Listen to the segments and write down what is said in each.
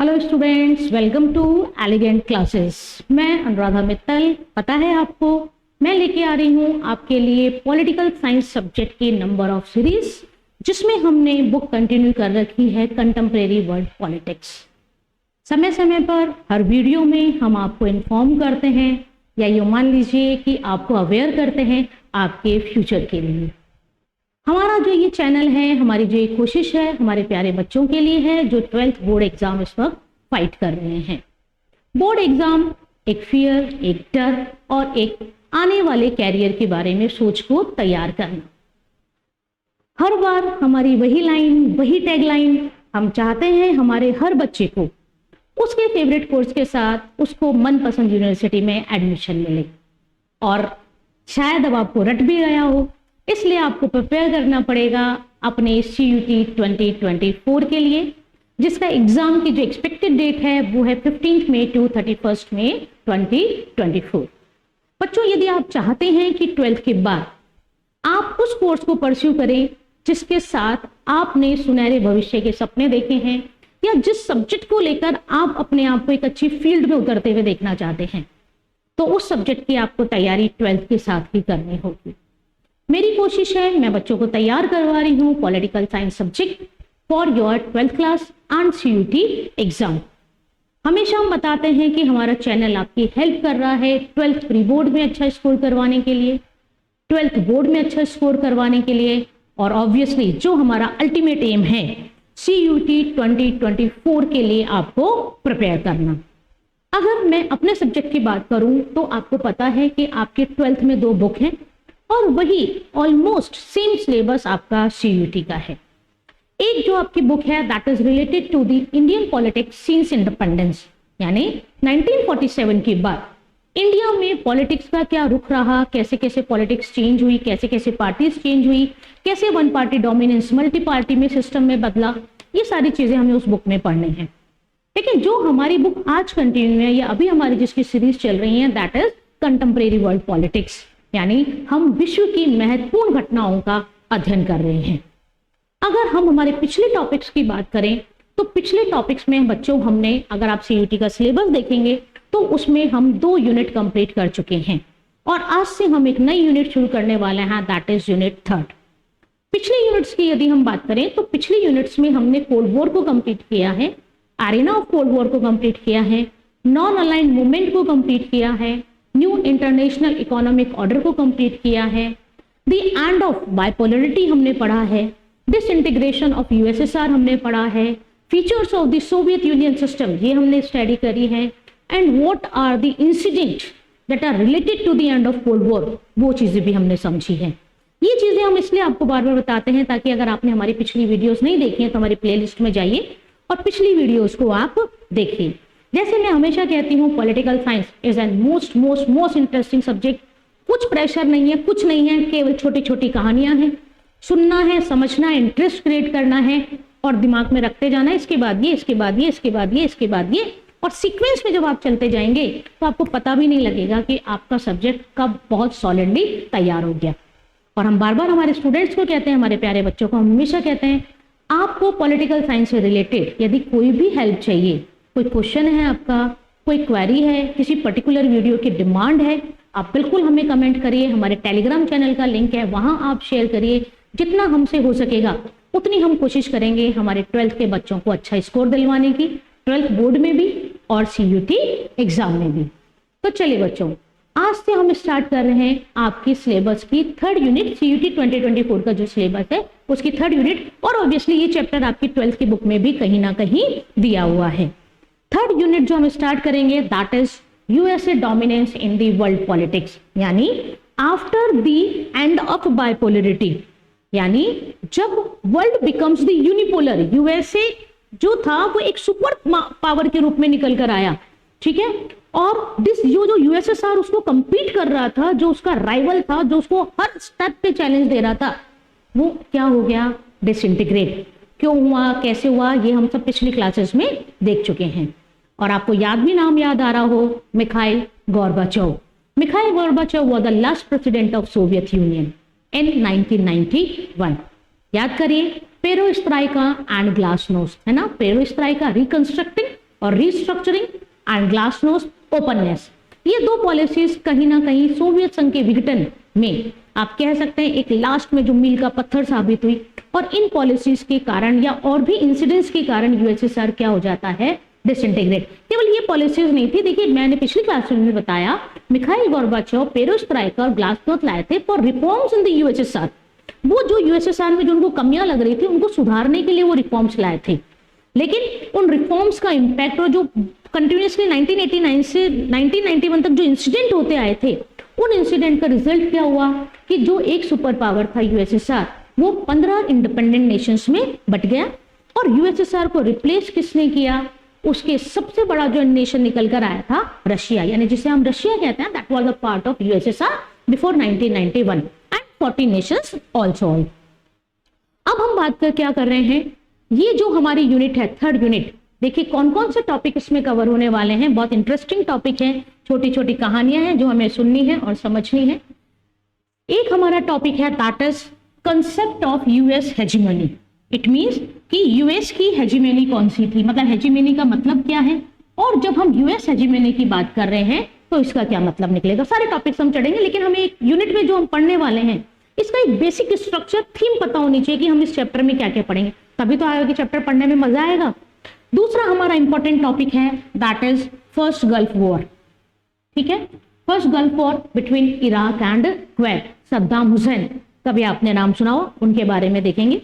Hello students, welcome to elegant classes. मैं अनुराधा मित्तल। पता है आपको, मैं लेके आ रही हूँ आपके लिए पॉलिटिकल साइंस सब्जेक्ट की नंबर ऑफ सीरीज, जिसमें हमने बुक कंटिन्यू कर रखी है कंटेम्प्रेरी वर्ल्ड पॉलिटिक्स। समय समय पर हर वीडियो में हम आपको इन्फॉर्म करते हैं या ये मान लीजिए कि आपको अवेयर करते हैं आपके फ्यूचर के लिए। हमारा जो ये चैनल है, हमारी जो ये कोशिश है, हमारे प्यारे बच्चों के लिए है जो 12th बोर्ड एग्जाम इस वक्त फाइट कर रहे हैं। बोर्ड एग्जाम एक फियर, एक डर और एक आने वाले कैरियर के बारे में सोच को तैयार करना। हर बार हमारी वही लाइन, वही टैगलाइन, हम चाहते हैं हमारे हर बच्चे को उसके फेवरेट कोर्स के साथ उसको मनपसंद यूनिवर्सिटी में एडमिशन मिले। और शायद अब आपको रट भी गया हो, इसलिए आपको प्रिपेयर करना पड़ेगा अपने CUT 2024 के लिए, जिसका एग्जाम की जो एक्सपेक्टेड डेट है वो है 15 मई टू 31 मई 2024। बच्चों, यदि आप चाहते हैं कि 12th के बाद आप उस कोर्स को परस्यू करें जिसके साथ आपने सुनहरे भविष्य के सपने देखे हैं, या जिस सब्जेक्ट को लेकर आप अपने आप को एक अच्छी फील्ड में उतरते हुए देखना चाहते हैं, तो उस सब्जेक्ट की आपको तैयारी 12th के साथ ही करनी होगी। मेरी कोशिश है, मैं बच्चों को तैयार करवा रही हूँ political science subject for your 12th class and CUT exam. हमेशा हम बताते हैं कि हमारा चैनल आपकी हेल्प कर रहा है 12th प्री बोर्ड में अच्छा स्कोर करवाने के लिए, 12th बोर्ड में अच्छा स्कोर करवाने के लिए, और ऑब्वियसली जो हमारा अल्टीमेट एम है CUT 2024 के लिए आपको प्रिपेयर करना। अगर मैं अपने सब्जेक्ट की बात करूं तो आपको पता है कि आपके 12th में 2 बुक हैं और वही ऑलमोस्ट सेम सिलेबस आपका CUT का है। एक जो आपकी बुक है that is related to the Indian politics since independence, यानी 1947 के बाद इंडिया में पॉलिटिक्स का क्या रुख रहा, कैसे कैसे पॉलिटिक्स चेंज हुई, कैसे कैसे पार्टीज चेंज हुई, कैसे one party dominance multi party में सिस्टम में बदला, ये सारी चीजें हमें उस बुक में पढ़नी है। लेकिन जो हमारी बुक आज कंटिन्यू है या अभी हमारी जिसकी सीरीज चल रही है that is contemporary world politics, यानी हम विश्व की महत्वपूर्ण घटनाओं का अध्ययन कर रहे हैं। अगर हम हमारे पिछले टॉपिक्स की बात करें तो पिछले टॉपिक्स में बच्चों हमने, अगर आप CUT का सिलेबस देखेंगे तो उसमें हम 2 यूनिट कंप्लीट कर चुके हैं और आज से हम एक नई यूनिट शुरू करने वाले हैं दैट इज यूनिट 3rd। पिछले यूनिट्स की यदि हम बात करें तो पिछले यूनिट्स में हमने कोल्ड वॉर को कंप्लीट किया है, एरेना ऑफ कोल्ड वॉर को कंप्लीट किया है, नॉन अलाइंड मूवमेंट को कंप्लीट किया है, न्यू इंटरनेशनल इकोनॉमिक ऑर्डर को कंप्लीट किया है, द एंड ऑफ बाइपोलरिटी हमने पढ़ा है, डिसइंटीग्रेशन ऑफ USSR हमने पढ़ा है, features of the Soviet Union system ये हमने स्टडी करी है, and what are the incident that are related to the end of Cold War, वो चीजें भी हमने समझी हैं। ये चीजें हम इसलिए आपको बार बार बताते हैं ताकि अगर आपने हमारी पिछली वीडियोस नहीं देखी हैं तो हमारी प्लेलिस्ट में जाइए और पिछली वीडियोस को आप देखिए। जैसे मैं हमेशा कहती हूँ, political science is an most interesting subject. कुछ प्रेशर नहीं है, कुछ नहीं है, केवल छोटी छोटी कहानियां हैं, सुनना है, समझना है, इंटरेस्ट क्रिएट करना है और दिमाग में रखते जाना है, इसके बाद ये, इसके बाद ये, इसके बाद ये, इसके बाद ये, और सीक्वेंस में जब आप चलते जाएंगे तो आपको पता भी नहीं लगेगा कि आपका सब्जेक्ट कब बहुत सॉलिडली तैयार हो गया। और हम बार बार हमारे स्टूडेंट्स को कहते हैं, हमारे प्यारे बच्चों को हम हमेशा कहते हैं, आपको पॉलिटिकल साइंस से रिलेटेड यदि कोई भी हेल्प चाहिए, कोई क्वेश्चन है आपका, कोई क्वेरी है, किसी पर्टिकुलर वीडियो की डिमांड है, आप बिल्कुल हमें कमेंट करिए। हमारे टेलीग्राम चैनल का लिंक है, वहां आप शेयर करिए। जितना हमसे हो सकेगा उतनी हम कोशिश करेंगे हमारे 12th के बच्चों को अच्छा स्कोर दिलवाने की, 12th बोर्ड में भी और CUT एग्जाम में भी। तो चलिए बच्चों, आज से हम स्टार्ट कर रहे हैं आपकी सिलेबस की 3rd यूनिट, CUT 2024 का जो सिलेबस है उसकी 3rd यूनिट, और ऑब्वियसली ये चैप्टर आपकी 12th की बुक में भी कहीं ना कहीं दिया हुआ है। 3rd यूनिट जो हम स्टार्ट करेंगे that is USA dominance in the world politics, यानी आफ्टर द एंड ऑफ बाइपोलरिटी, यानी जब world becomes the unipolar, USA जो था वो एक सुपर पावर के रूप में निकल कर आया, ठीक है, और जो USSR उसको कंपीट कर रहा था, जो उसका राइवल था, जो उसको हर स्टेप पे चैलेंज दे रहा था, वो क्या हो गया, डिसइंटीग्रेट। क्यों हुआ, कैसे हुआ, ये हम सब पिछली क्लासेस में देख चुके हैं। और आपको नाम याद आ रहा हो, Mikhail Gorbachev. Mikhail Gorbachev was the last president of Soviet Union in 1991। याद करिए, पेरोस्त्राइका एंड ग्लासनोस्ट, है ना, पेरोस्त्राइका रिकंस्ट्रक्टिंग और रीस्ट्रक्चरिंग एंड ग्लासनोस्ट ओपननेस। ये दो पॉलिसीज कहीं ना कहीं सोवियत संघ के विघटन में आप कह सकते हैं एक लास्ट में जो मील का पत्थर साबित हुई, और इन पॉलिसीज के कारण या और भी इंसिडेंट्स के कारण यूएसएसआर क्या हो जाता है, डिसइंटीग्रेट। केवल ये पॉलिसीज नहीं थी, देखिए मैंने पिछली क्लास में बताया मिखाइल गोर्बाचोव, पेरेस्ट्राइका और ग्लासनोस्ट लाए थे for reforms in the USSR. वो जो यूएसएसआर में जो उनको कमियां लग रही थी उनको सुधारने के लिए वो रिफॉर्म्स लाए थे, लेकिन उन रिफॉर्म्स का इंपैक्ट और जो कंटिन्यूसली 1989 से 1991 तक जो इंसिडेंट होते आए थे, उन इंसिडेंट का रिजल्ट क्या हुआ कि जो एक सुपर पावर था यूएसएसआर, वो 15 इंडिपेंडेंट नेशंस में बट गया, और यूएसएसआर को रिप्लेस किसने किया, उसके सबसे बड़ा जो नेशन निकल कर आया था रशिया, यानी जिसे हम रशिया कहते हैं, that was a part of USSR before 1991 and 40 Nations also. अब हम बात कर क्या कर रहे हैं, ये जो हमारी यूनिट है, थर्ड यूनिट, देखिए कौन कौन से टॉपिक इसमें कवर होने वाले हैं। बहुत इंटरेस्टिंग टॉपिक है, छोटी छोटी कहानियां हैं जो हमें सुननी है और समझनी है। एक हमारा टॉपिक है that is concept of US hegemony. It means कि यूएस की हेजिमनी कौन सी थी, मतलब हेजिमनी का मतलब क्या है, और जब हम यूएस हेजिमनी की बात कर रहे हैं तो इसका क्या मतलब निकलेगा। सारे टॉपिक्स हम चढ़ेंगे, लेकिन हमें एक यूनिट में जो हम पढ़ने वाले हैं इसका एक बेसिक स्ट्रक्चर, थीम पता होनी चाहिए कि हम इस चैप्टर में क्या क्या पढ़ेंगे, तभी तो आगे के चैप्टर पढ़ने में मजा आएगा। दूसरा हमारा इंपॉर्टेंट टॉपिक है that is first Gulf War. ठीक है, first Gulf War between Iraq and Kuwait, Saddam Hussein, कभी आपने नाम सुना हो, उनके बारे में देखेंगे।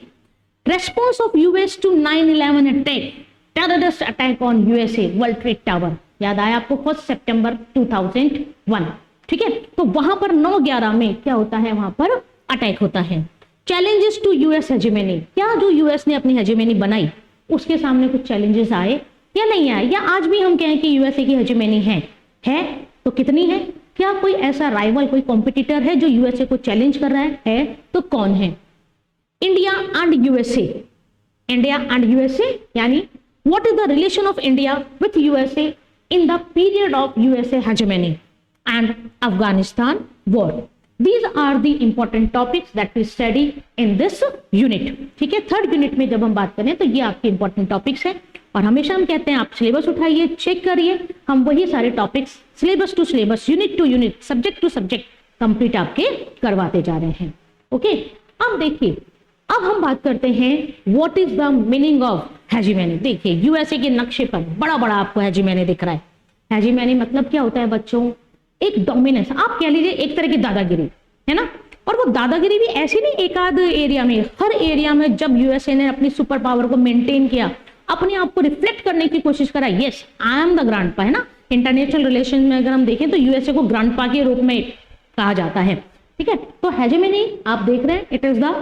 Response of US to 9/11 attack, terrorist attack on USA, World Trade Tower, याद आया आपको, 1 सितंबर 2001। ठीक है, तो वहां पर 9/11 में क्या होता है, वहां पर अटैक होता है। चैलेंजेस टू यूएस हेजिमनी, क्या जो यूएस ने अपनी हेजिमनी बनाई उसके सामने कुछ चैलेंजेस आए या नहीं आए, या आज भी हम कहें कि यूएसए की हेजिमनी है तो कितनी है, क्या कोई ऐसा राइवल, कोई कॉम्पिटिटर है जो यूएसए को चैलेंज कर रहा है तो कौन है। India and USA, India and USA यानी what is the relation of India with USA in the period of USA hegemony and Afghanistan war. These are the important topics that we study in this unit. ठीक है, third unit में जब हम बात करें तो ये आपके इंपॉर्टेंट टॉपिक्स हैं, और हमेशा हम कहते हैं आप सिलेबस उठाइए, चेक करिए, हम वही सारे topics syllabus to syllabus, unit to unit, subject to subject complete आपके करवाते जा रहे हैं। ओके, अब देखिए, अब हम बात करते हैं what is the meaning of hegemony. देखिए यूएसए के नक्शे पर बड़ा बड़ा आपको हेजिमनी दिख रहा है। हेजिमनी मतलब क्या होता है बच्चों, एक डोमिनेंस, आप कह लीजिए एक तरह की दादागिरी, है ना। और वो दादागिरी भी ऐसी नहीं एक आध एरिया में, हर एरिया में जब यूएसए ने अपनी सुपर पावर को मेंटेन किया, अपने आप को रिफ्लेक्ट करने की कोशिश करा, yes I am the grandpa, है ना। इंटरनेशनल रिलेशन में अगर हम देखें तो यूएसए को ग्रैंडपा के रूप में कहा जाता है। ठीक है, तो हेजिमनी आप देख रहे हैं, it is the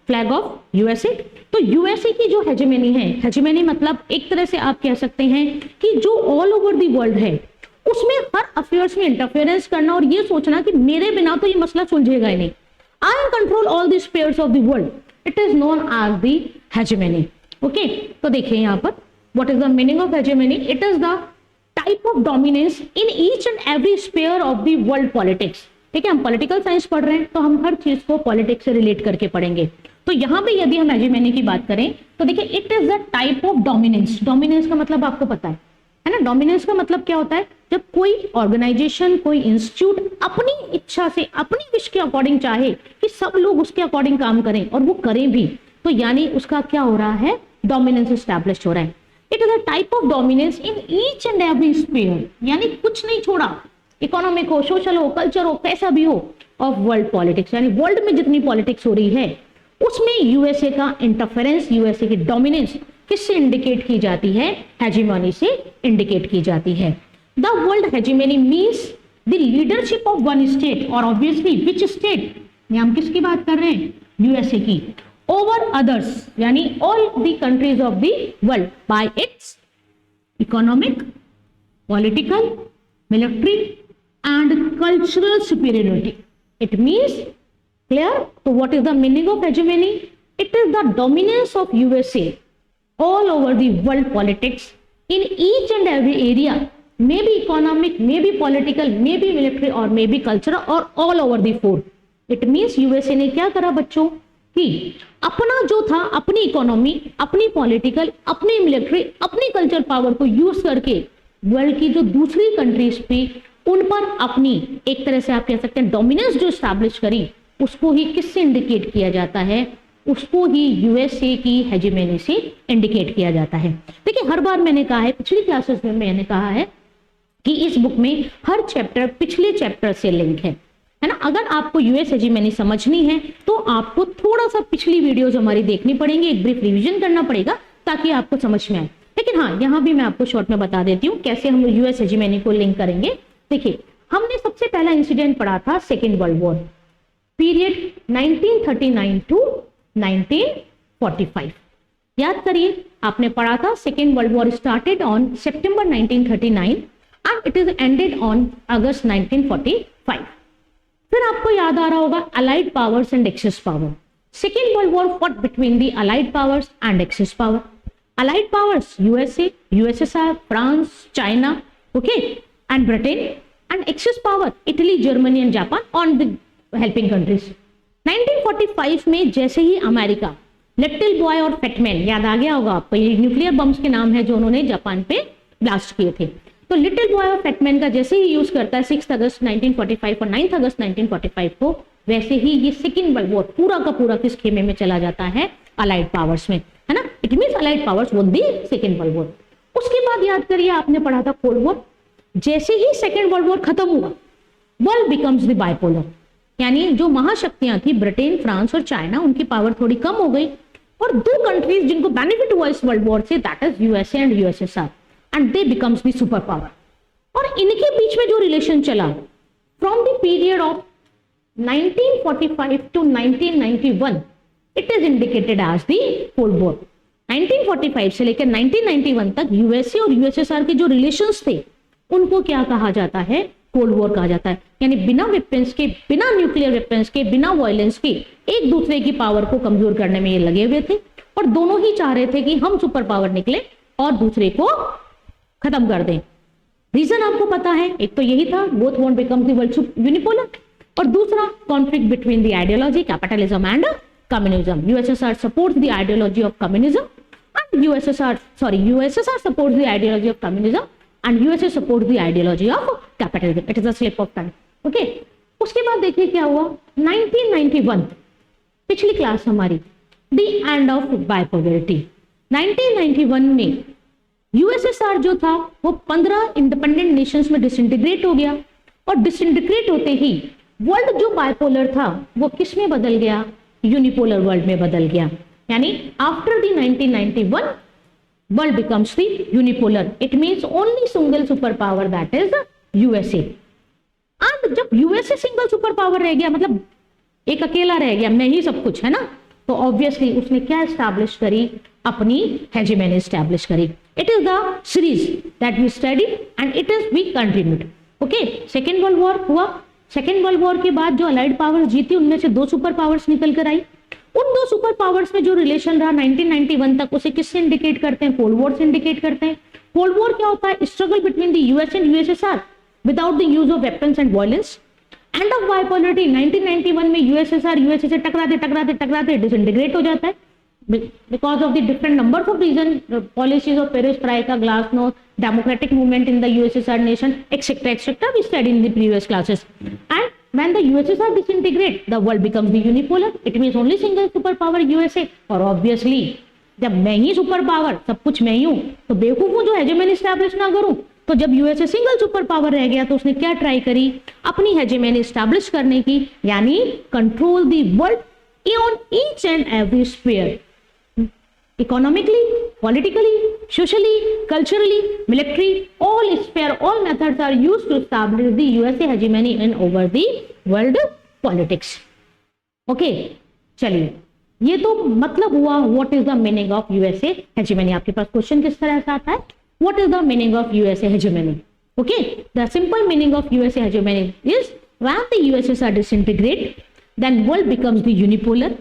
flag of USA. तो यूएसए की जो हेजिमनी है, हेजिमनी मतलब एक तरह से आप कह सकते हैं कि जो ऑल ओवर द वर्ल्ड है उसमें हर अफेयर्स में इंटरफेरेंस करना और ये सोचना कि मेरे बिना तो ये मसला सुलझेगा ही नहीं, I control all the spheres of the world, it is known as the hegemony. Okay, तो देखिए यहाँ पर what is the meaning of hegemony, it is the type of dominance in each and every sphere of the world politics. ठीक है, हम political science पढ़ रहे हैं तो हम हर चीज को पॉलिटिक्स से रिलेट करके पढ़ेंगे। तो यहाँ पे यदि हम हेजिमनी की बात करें तो देखिए it is the type of dominance. Dominance का मतलब आपको पता है ना, डोमिनेंस का मतलब क्या होता है, जब कोई ऑर्गेनाइजेशन, कोई इंस्टीट्यूट अपनी इच्छा से, अपनी विश के अकॉर्डिंग चाहे कि सब लोग उसके अकॉर्डिंग काम करें और वो करें भी, तो यानी उसका क्या हो रहा है, डोमिनेंस एस्टैब्लिश हो रहा है। It is a type of dominance in each and every sphere, यानी कुछ नहीं छोड़ा, इकोनॉमिक हो, सोशल हो, कल्चर हो, कैसा भी हो, ऑफ वर्ल्ड पॉलिटिक्स, यानी वर्ल्ड में जितनी पॉलिटिक्स हो रही है उसमें यूएसए का इंटरफेरेंस, यूएसए की डोमिनेंस किससे इंडिकेट की जाती है, हेजिमनी से इंडिकेट की जाती है। The world hegemony means the leadership of one state, और ऑब्वियसली विच स्टेट, हम किसकी बात कर रहे हैं, यूएसए की, ओवर अदर्स, यानी all the countries of the world, bye it's economic, political, military and cultural superiority. It means clear? So what is the meaning of hegemony? It is the dominance of USA all over the world politics in each and every area, maybe economic, maybe political, maybe military, or maybe cultural, or all over the four. It means USA ने क्या करा बच्चों, कि अपना जो था, अपनी economy, अपनी पॉलिटिकल, अपनी मिलिट्री, अपनी कल्चर पावर को यूज करके वर्ल्ड की जो दूसरी कंट्रीज पे उन पर अपनी एक तरह से आप कह सकते हैं डोमिनेंस जो स्टैब्लिश करी, उसको ही किससे इंडिकेट किया जाता है? उसको ही यूएसए की हेजेमनी से इंडिकेट किया जाता है। देखिए हर बार मैंने कहा है, पिछली क्लासेस में मैंने कहा है कि इस बुक में हर चैप्टर पिछले चैप्टर से लिंक है ना। अगर आपको यूएस हेजेमनी समझनी है तो आपको थोड़ा सा पिछली वीडियोस हमारी देखनी पड़ेंगी, एक ब्रीफ रिवीजन करना पड़ेगा ताकि आपको समझ में आए। लेकिन हाँ, यहाँ भी मैं आपको शॉर्ट में बता देती हूँ कैसे हम यूएस हेजेमनी को लिंक करेंगे। देखिए हमने सबसे पहला इंसिडेंट पढ़ा था Second World War, period 1939 to 1945। याद करिए, आपने पढ़ा था Second World War started on September 1939 and it is ended on August 1945। फिर आपको याद आ रहा होगा allied powers and axis power. Second World War fought between the allied powers and axis power. Allied powers USA, USSR, France, China, okay, and Britain, and axis power Italy, Germany and Japan on the helping countries. 1945 में जैसे ही America little boy और fat man, याद आ गया होगा आपको, ये nuclear bumps के नाम है जो उन्होंने जापान पे ब्लास्ट किए थे। तो लिटिल बॉय और फैटमैन का जैसे ही यूज करता है 6 अगस्त 1945 और 9 अगस्त 1945 को, वैसे ही ये सेकेंड वर्ल्ड वॉर पूरा का पूरा किस खेमे में चला जाता है? अलाइड पावर्स में, है ना। इट मींस अलाइड पावर्स वोन दी सेकेंड वर्ल्ड वॉर। उसके बाद याद करिए आपने पढ़ा था कोल्ड वॉर। जैसे ही सेकेंड वर्ल्ड वॉर खत्म हुआ, वर्ल्ड बिकम्स द बाइपोलर, यानी जो महाशक्तियां थी ब्रिटेन, फ्रांस और चाइना, उनकी पावर थोड़ी कम हो गई और दो कंट्रीज जिनको बेनिफिट हुआ इस वर्ल्ड वॉर से, that is USA and USSR, and they becomes the super power. और इनके बीच में जो रिलेशन चला from the period of 1945 to 1991, it is indicated as the Cold War. 1945 से लेकर 1991 तक यूएसए और यूएसएसआर के जो रिलेशंस थे उनको क्या कहा जाता है? कोल्ड वॉर कहा जाता है। यानी बिना वेपन्स के, बिना न्यूक्लियर वेपन्स के, बिना वायलेंस के एक दूसरे की पावर को कमजोर करने में ये लगे हुए थे और दोनों ही चाह रहे थे कि हम सुपर पावर निकले और दूसरे को खत्म कर दें। रीजन आपको पता है, एक तो यही था, both want become the world unipolar, और दूसरा conflict between the ideology capitalism and communism. USSR supports the ideology of communism and USSR supports the ideology of communism and USA supports the ideology of capitalism. It is a slip of tongue. Okay. उसके बाद देखिए क्या हुआ 1991, पिछली class हमारी, the end of bipolarity। 1991 में USSR जो था वो 15 इंडिपेंडेंट नेशंस में डिसइंटीग्रेट हो गया और डिसइंटीग्रेट होते ही वर्ल्ड जो बाइपोलर था वो किस में बदल गया? यूनिपोलर वर्ल्ड में बदल गया। यानी after the 1991 world becomes the unipolar. It means only single superpower, that is USA. And जब USA सिंगल सुपर पावर रह गया, मतलब एक अकेला रह गया, मैं ही सब कुछ, है ना, तो ऑब्वियसली उसने क्या एस्टैब्लिश करी? अपनी हेजेमनी एस्टैब्लिश करी। It is the series that we study and it is we continued. Okay, Second World War हुआ। सेकेंड वर्ल्ड वॉर के बाद जो अलाइड पावर्स जीती उनमें से 2 सुपर पावर्स निकल कर आई। उन 2 सुपर पावर्स में जो रिलेशन रहा 1991 तक, उसे किससे इंडिकेट करते हैं? कोल्ड वॉर से इंडिकेट करते हैं। कोल्ड वॉर क्या होता है? Struggle between the US and USSR without the use of weapons and violence. End of bipolarity 1991 में यूएसएसआर यूएसए से टकराते डिसइंटीग्रेट हो जाता है because of the different number of reason, policies of perestroika, glasnost, democratic movement in the USSR nation, etcetera we study in the previous classes. And when the USSR disintegrate, the world becomes the unipolar. It means only single superpower USA. और obviously जब मैं ही super power, सब कुछ मैं ही हूं, तो बेवकूफ हूं जो हेजेमनी स्टैब्लिश ना करूं। तो जब यूएसए सिंगल सुपर पावर रह गया तो उसने क्या ट्राई करी? अपनी हेजेमनी स्टैब्लिश करने की, यानी control the world on each and every sphere, economically, politically, socially, culturally, military, all sphere, all methods are used to establish the USA hegemony in over the world politics. Okay, चलिए, ये तो मतलब हुआ what is the meaning of USA hegemony। आपके पास question किस तरह से आता है? What is the meaning of USA hegemony? Okay, the simple meaning of USA hegemony is when the USSR disintegrate, then world becomes the unipolar.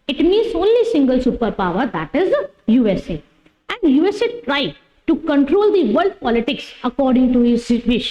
It means only single superpower, that is USA. And USA tried to control the world politics according to his wish.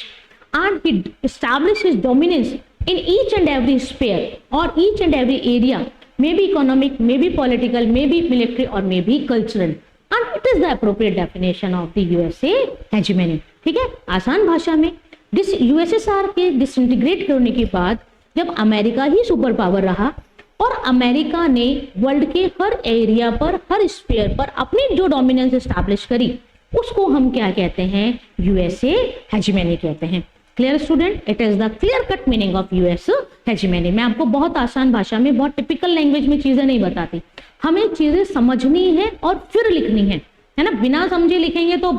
And he established his dominance in each and every sphere or each and every area may be economic, may be political, may be military और may be cultural, and it is the appropriate definition of the USA hegemony. ठीक है, आसान भाषा में USSR के disintegrate करने के बाद जब अमेरिका ही सुपर पावर रहा और अमेरिका ने वर्ल्ड के हर एरिया पर, हर स्फीयर पर अपनी जो डोमिनेंस एस्टैब्लिश करी, उसको हम क्या कहते हैं? यूएसए हेजेमनी कहते हैं। Clear student? It is the clear cut meaning of US hegemony. मैं आपको बहुत आसान भाषा में, बहुत टिपिकल लैंग्वेज में चीजें नहीं बताती, हमें चीजें समझनी है और फिर लिखनी है ना। बिना समझे लिखेंगे तो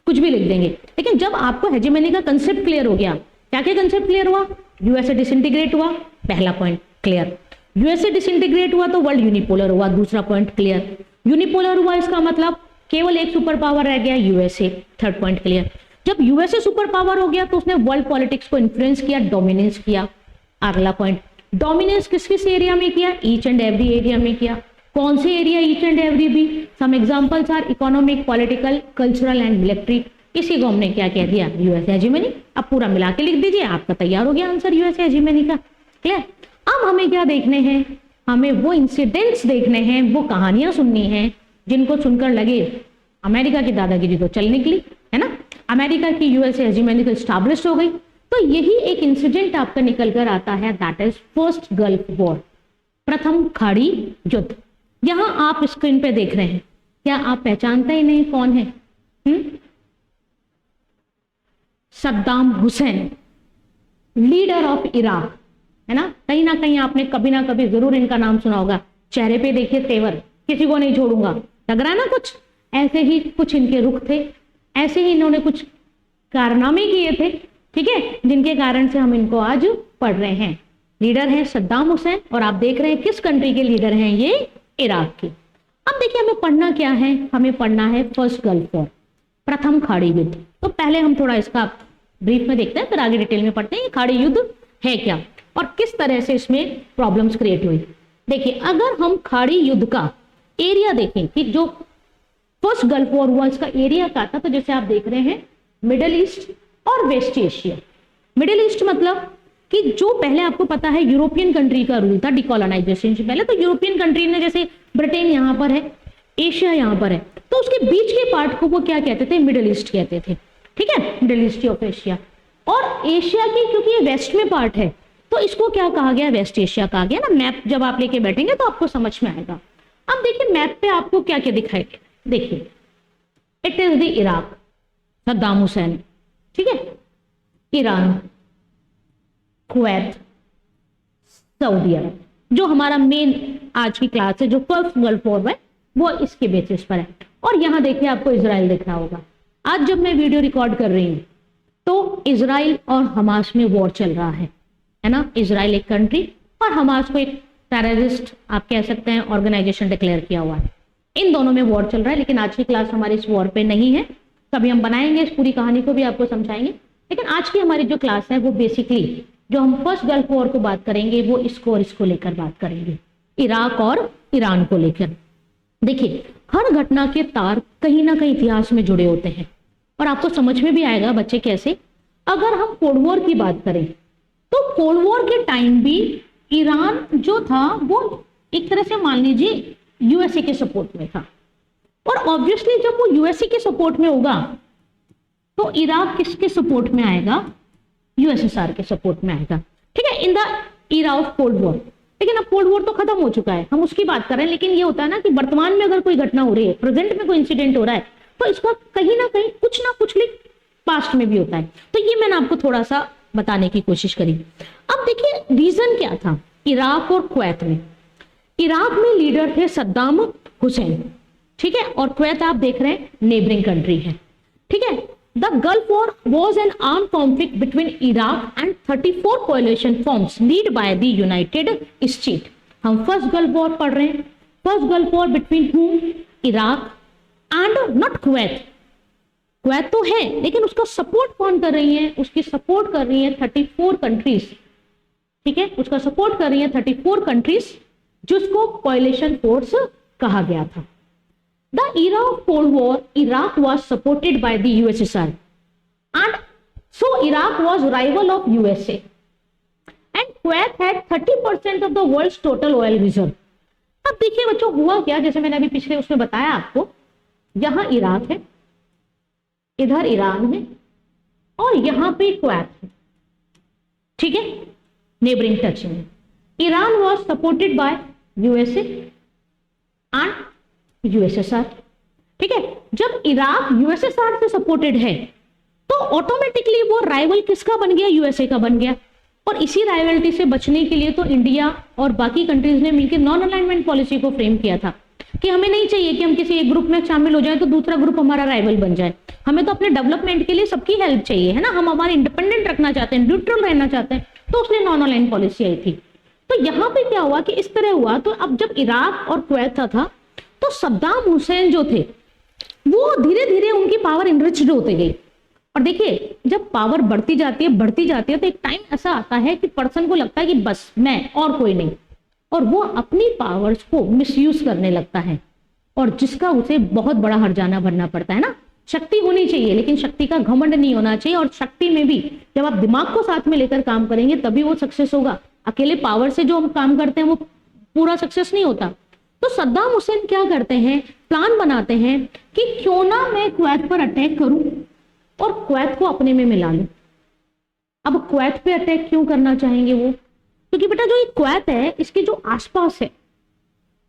कुछ भी लिख देंगे, लेकिन जब आपको हेजेमनी का कंसेप्ट क्लियर हो गया, क्या क्या कंसेप्ट क्लियर हुआ? यूएसए डिसइंटीग्रेट हुआ, पहला पॉइंट क्लियर। यूएसए डिसइंटीग्रेट हुआ तो वर्ल्ड यूनिपोलर हुआ, दूसरा पॉइंट क्लियर। यूनिपोलर हुआ इसका मतलब केवल एक सुपर पावर रह गया, यूएसए, थर्ड पॉइंट क्लियर। जब यूएसए सुपर पावर हो गया तो उसने वर्ल्ड पॉलिटिक्स को इन्फ्लुएंस किया, डोमिनेंस किया, अगला पॉइंट। डोमिनेंस किस किस एरिया में किया? ईच एंड एवरी एरिया में किया। कौन से एरिया ईच एंड एवरी भी? Some examples are economic, political, cultural and military. इसी को हमने क्या कह दिया? US hegemony. अब पूरा मिला के लिख दीजिए, आपका तैयार हो गया आंसर यूएस हेजेमनी का। क्लियर? अब हमें क्या देखने हैं? हमें वो इंसिडेंट्स देखने हैं, वो कहानियां सुननी है जिनको सुनकर लगे अमेरिका की दादागिरी तो चल निकली, है ना। अमेरिका की यूएस हेजेमनी तो एस्टैब्लिश हो गई। तो यही एक इंसिडेंट आपका निकल कर आता है, that is first Gulf war, प्रथम खाड़ी युद्ध। यहां आप स्क्रीन पे देख रहे हैं, क्या आप पहचानते ही नहीं कौन है? Saddam Hussain, leader of Iraq, है ना। कहीं ना कहीं आपने कभी ना कभी जरूर इनका नाम सुना होगा। चेहरे पे देखिए तेवर, किसी को नहीं छोड़ूंगा, लग रहा है ना कुछ ऐसे ही कुछ इनके रुख थे, ऐसे ही इन्होंने कुछ कारनामे किए थे, ठीक है, जिनके कारण से हम इनको आज पढ़ रहे हैं। लीडर हैं सद्दाम हुसैन, और आप देख रहे हैं किस कंट्री के लीडर हैं? ये इराक के। अब देखिए हमें पढ़ना क्या है? हमें पढ़ना है फर्स्ट गल्फ वॉर, प्रथम खाड़ी युद्ध। तो पहले हम थोड़ा इसका ब्रीफ में देखते हैं, फिर आगे डिटेल में पढ़ते हैं ये खाड़ी युद्ध है क्या और किस तरह से इसमें प्रॉब्लम्स क्रिएट हुई। देखिए, अगर हम खाड़ी युद्ध का एरिया देखें कि जो फर्स्ट गल्फ वॉर हुआ, इसका एरिया क्या था, तो जैसे आप देख रहे हैं मिडिल ईस्ट और वेस्ट एशिया। मिडिल ईस्ट मतलब कि जो पहले आपको पता है यूरोपियन कंट्री का रूल था डिकोलोनाइजेशन से पहले, तो यूरोपियन कंट्री ने, जैसे ब्रिटेन यहाँ पर है, एशिया यहाँ पर है, तो उसके बीच के पार्ट को वो क्या कहते थे? मिडिल ईस्ट कहते थे, ठीक है, मिडिल ईस्ट ऑफ एशिया। और एशिया की, क्योंकि ये वेस्ट में पार्ट है, तो इसको क्या कहा गया? वेस्ट एशिया कहा गया ना। मैप जब आप लेके बैठेंगे तो आपको समझ में आएगा। अब देखिए मैप पे आपको क्या क्या दिखाएगा, देखिए it is the Iraq, Saddam Hussein, ठीक है, ईरान, कुवैत, सऊदी अरब। जो हमारा मेन आज की क्लास है, जो फर्स्ट गल्फ वॉर है, वो इसके बेसिस पर है। और यहाँ देखिए आपको इजराइल दिख रहा होगा। आज जब मैं वीडियो रिकॉर्ड कर रही हूँ तो इजराइल और हमास में वॉर चल रहा है ना। इजराइल एक कंट्री और हमास को एक टेररिस्ट आप कह सकते हैं ऑर्गेनाइजेशन डिक्लेयर किया हुआ है। इन दोनों में वॉर चल रहा है, लेकिन आज की क्लास हमारी इस वॉर पे नहीं है। कभी हम बनाएंगे, इस पूरी कहानी को भी आपको समझाएंगे, लेकिन आज की हमारी जो क्लास है वो बेसिकली जो हम फर्स्ट गल्फ वॉर को बात करेंगे वो इसको और इसको लेकर बात करेंगे, इराक और ईरान को लेकर। देखिए हर घटना के तार कहीं ना कहीं इतिहास में जुड़े होते हैं और आपको समझ में भी आएगा बच्चे कैसे। अगर हम कोल्ड वॉर की बात करें तो कोल्ड वॉर के टाइम भी ईरान जो था वो एक तरह से मान लीजिए यूएसए के सपोर्ट में था, और ऑब्वियसली जब वो यूएसए के सपोर्ट में होगा तो इराक किसके सपोर्ट में आएगा? यूएसएसआर के सपोर्ट में आएगा, ठीक है, in the era of Cold war. लेकिन अब कोल्ड वॉर तो खत्म हो चुका है, हम उसकी बात कर रहे हैं। लेकिन ये होता है ना कि वर्तमान में अगर कोई घटना हो रही है, प्रेजेंट में कोई इंसिडेंट हो रहा है, तो इसका कहीं ना कुछ लिंक पास्ट में भी होता है। तो ये मैंने आपको थोड़ा सा बताने की कोशिश करी। अब देखिए रीजन क्या था इराक और कुवैत में। इराक में लीडर थे सद्दाम हुसैन, ठीक है, और कुवैत आप देख रहे हैं नेबरिंग कंट्री है, ठीक है। The gulf war was an arm conflict between Iraq and 34 कोalition forms lead by the United state. हम फर्स्ट गल्फ वॉर पढ़ रहे हैं। फर्स्ट गल्फ वॉर बिटवीन हुम? Iraq and not Kuwait. Kuwait तो है लेकिन उसका सपोर्ट कौन कर रही है? उसकी सपोर्ट कर रही है 34 कंट्रीज, ठीक है, उसका सपोर्ट कर रही है 34 कंट्रीज, जिसको कोalition फोर्स कहा गया था। The era of Cold War, Iraq was supported by the USSR, and so Iraq was rival of USA. And Kuwait had 30% of the world's total oil reserve. अब देखिए बच्चों हुआ क्या, जैसे मैंने अभी पिछले उसमें बताया आपको, यहां इराक है, इधर ईरान है और यहां पे कुवैत है, ठीक है, नेबरिंग टच में। Iran was supported by USA and USSR, ठीक है। जब इराक यूएसएसआर से सपोर्टेड है तो ऑटोमेटिकली वो राइवल किसका बन गया, यूएसए का बन गया। और इसी राइवलिटी से बचने के लिए तो इंडिया और बाकी कंट्रीज ने मिलकर नॉन अलाइनमेंट पॉलिसी को फ्रेम किया था कि हमें नहीं चाहिए कि हम किसी एक ग्रुप में शामिल हो जाए तो दूसरा ग्रुप हमारा राइवल बन जाए, हमें तो अपने डेवलपमेंट के लिए सबकी हेल्प चाहिए, है ना, हम हमारे इंडिपेंडेंट रखना चाहते हैं, न्यूट्रल रहना चाहते हैं, तो उसने नॉन अलाइन पॉलिसी आई थी। तो यहाँ पे क्या हुआ कि इस तरह हुआ, तो अब जब इराक और कुवैत था तो सद्दाम हुसैन जो थे वो धीरे धीरे उनकी पावर इनरिच्ड होते गई। और देखिए जब पावर बढ़ती जाती है तो एक टाइम ऐसा आता है कि पर्सन को लगता है कि बस मैं और कोई नहीं, और वो अपनी पावर्स को मिसयूज करने लगता है, और जिसका उसे बहुत बड़ा हर्जाना भरना पड़ता है ना। शक्ति होनी चाहिए लेकिन शक्ति का घमंड नहीं होना चाहिए, और शक्ति में भी जब आप दिमाग को साथ में लेकर काम करेंगे तभी वो सक्सेस होगा। अकेले पावर से जो हम काम करते हैं वो पूरा सक्सेस नहीं होता। तो सद्दाम हुसैन क्या करते हैं, प्लान बनाते हैं कि क्यों ना मैं कुवैत पर अटैक करूं और कुवैत को अपने में मिला लूं। अब कुवैत पे अटैक क्यों करना चाहेंगे वो, क्योंकि बेटा जो ये कुवैत है इसके जो आसपास है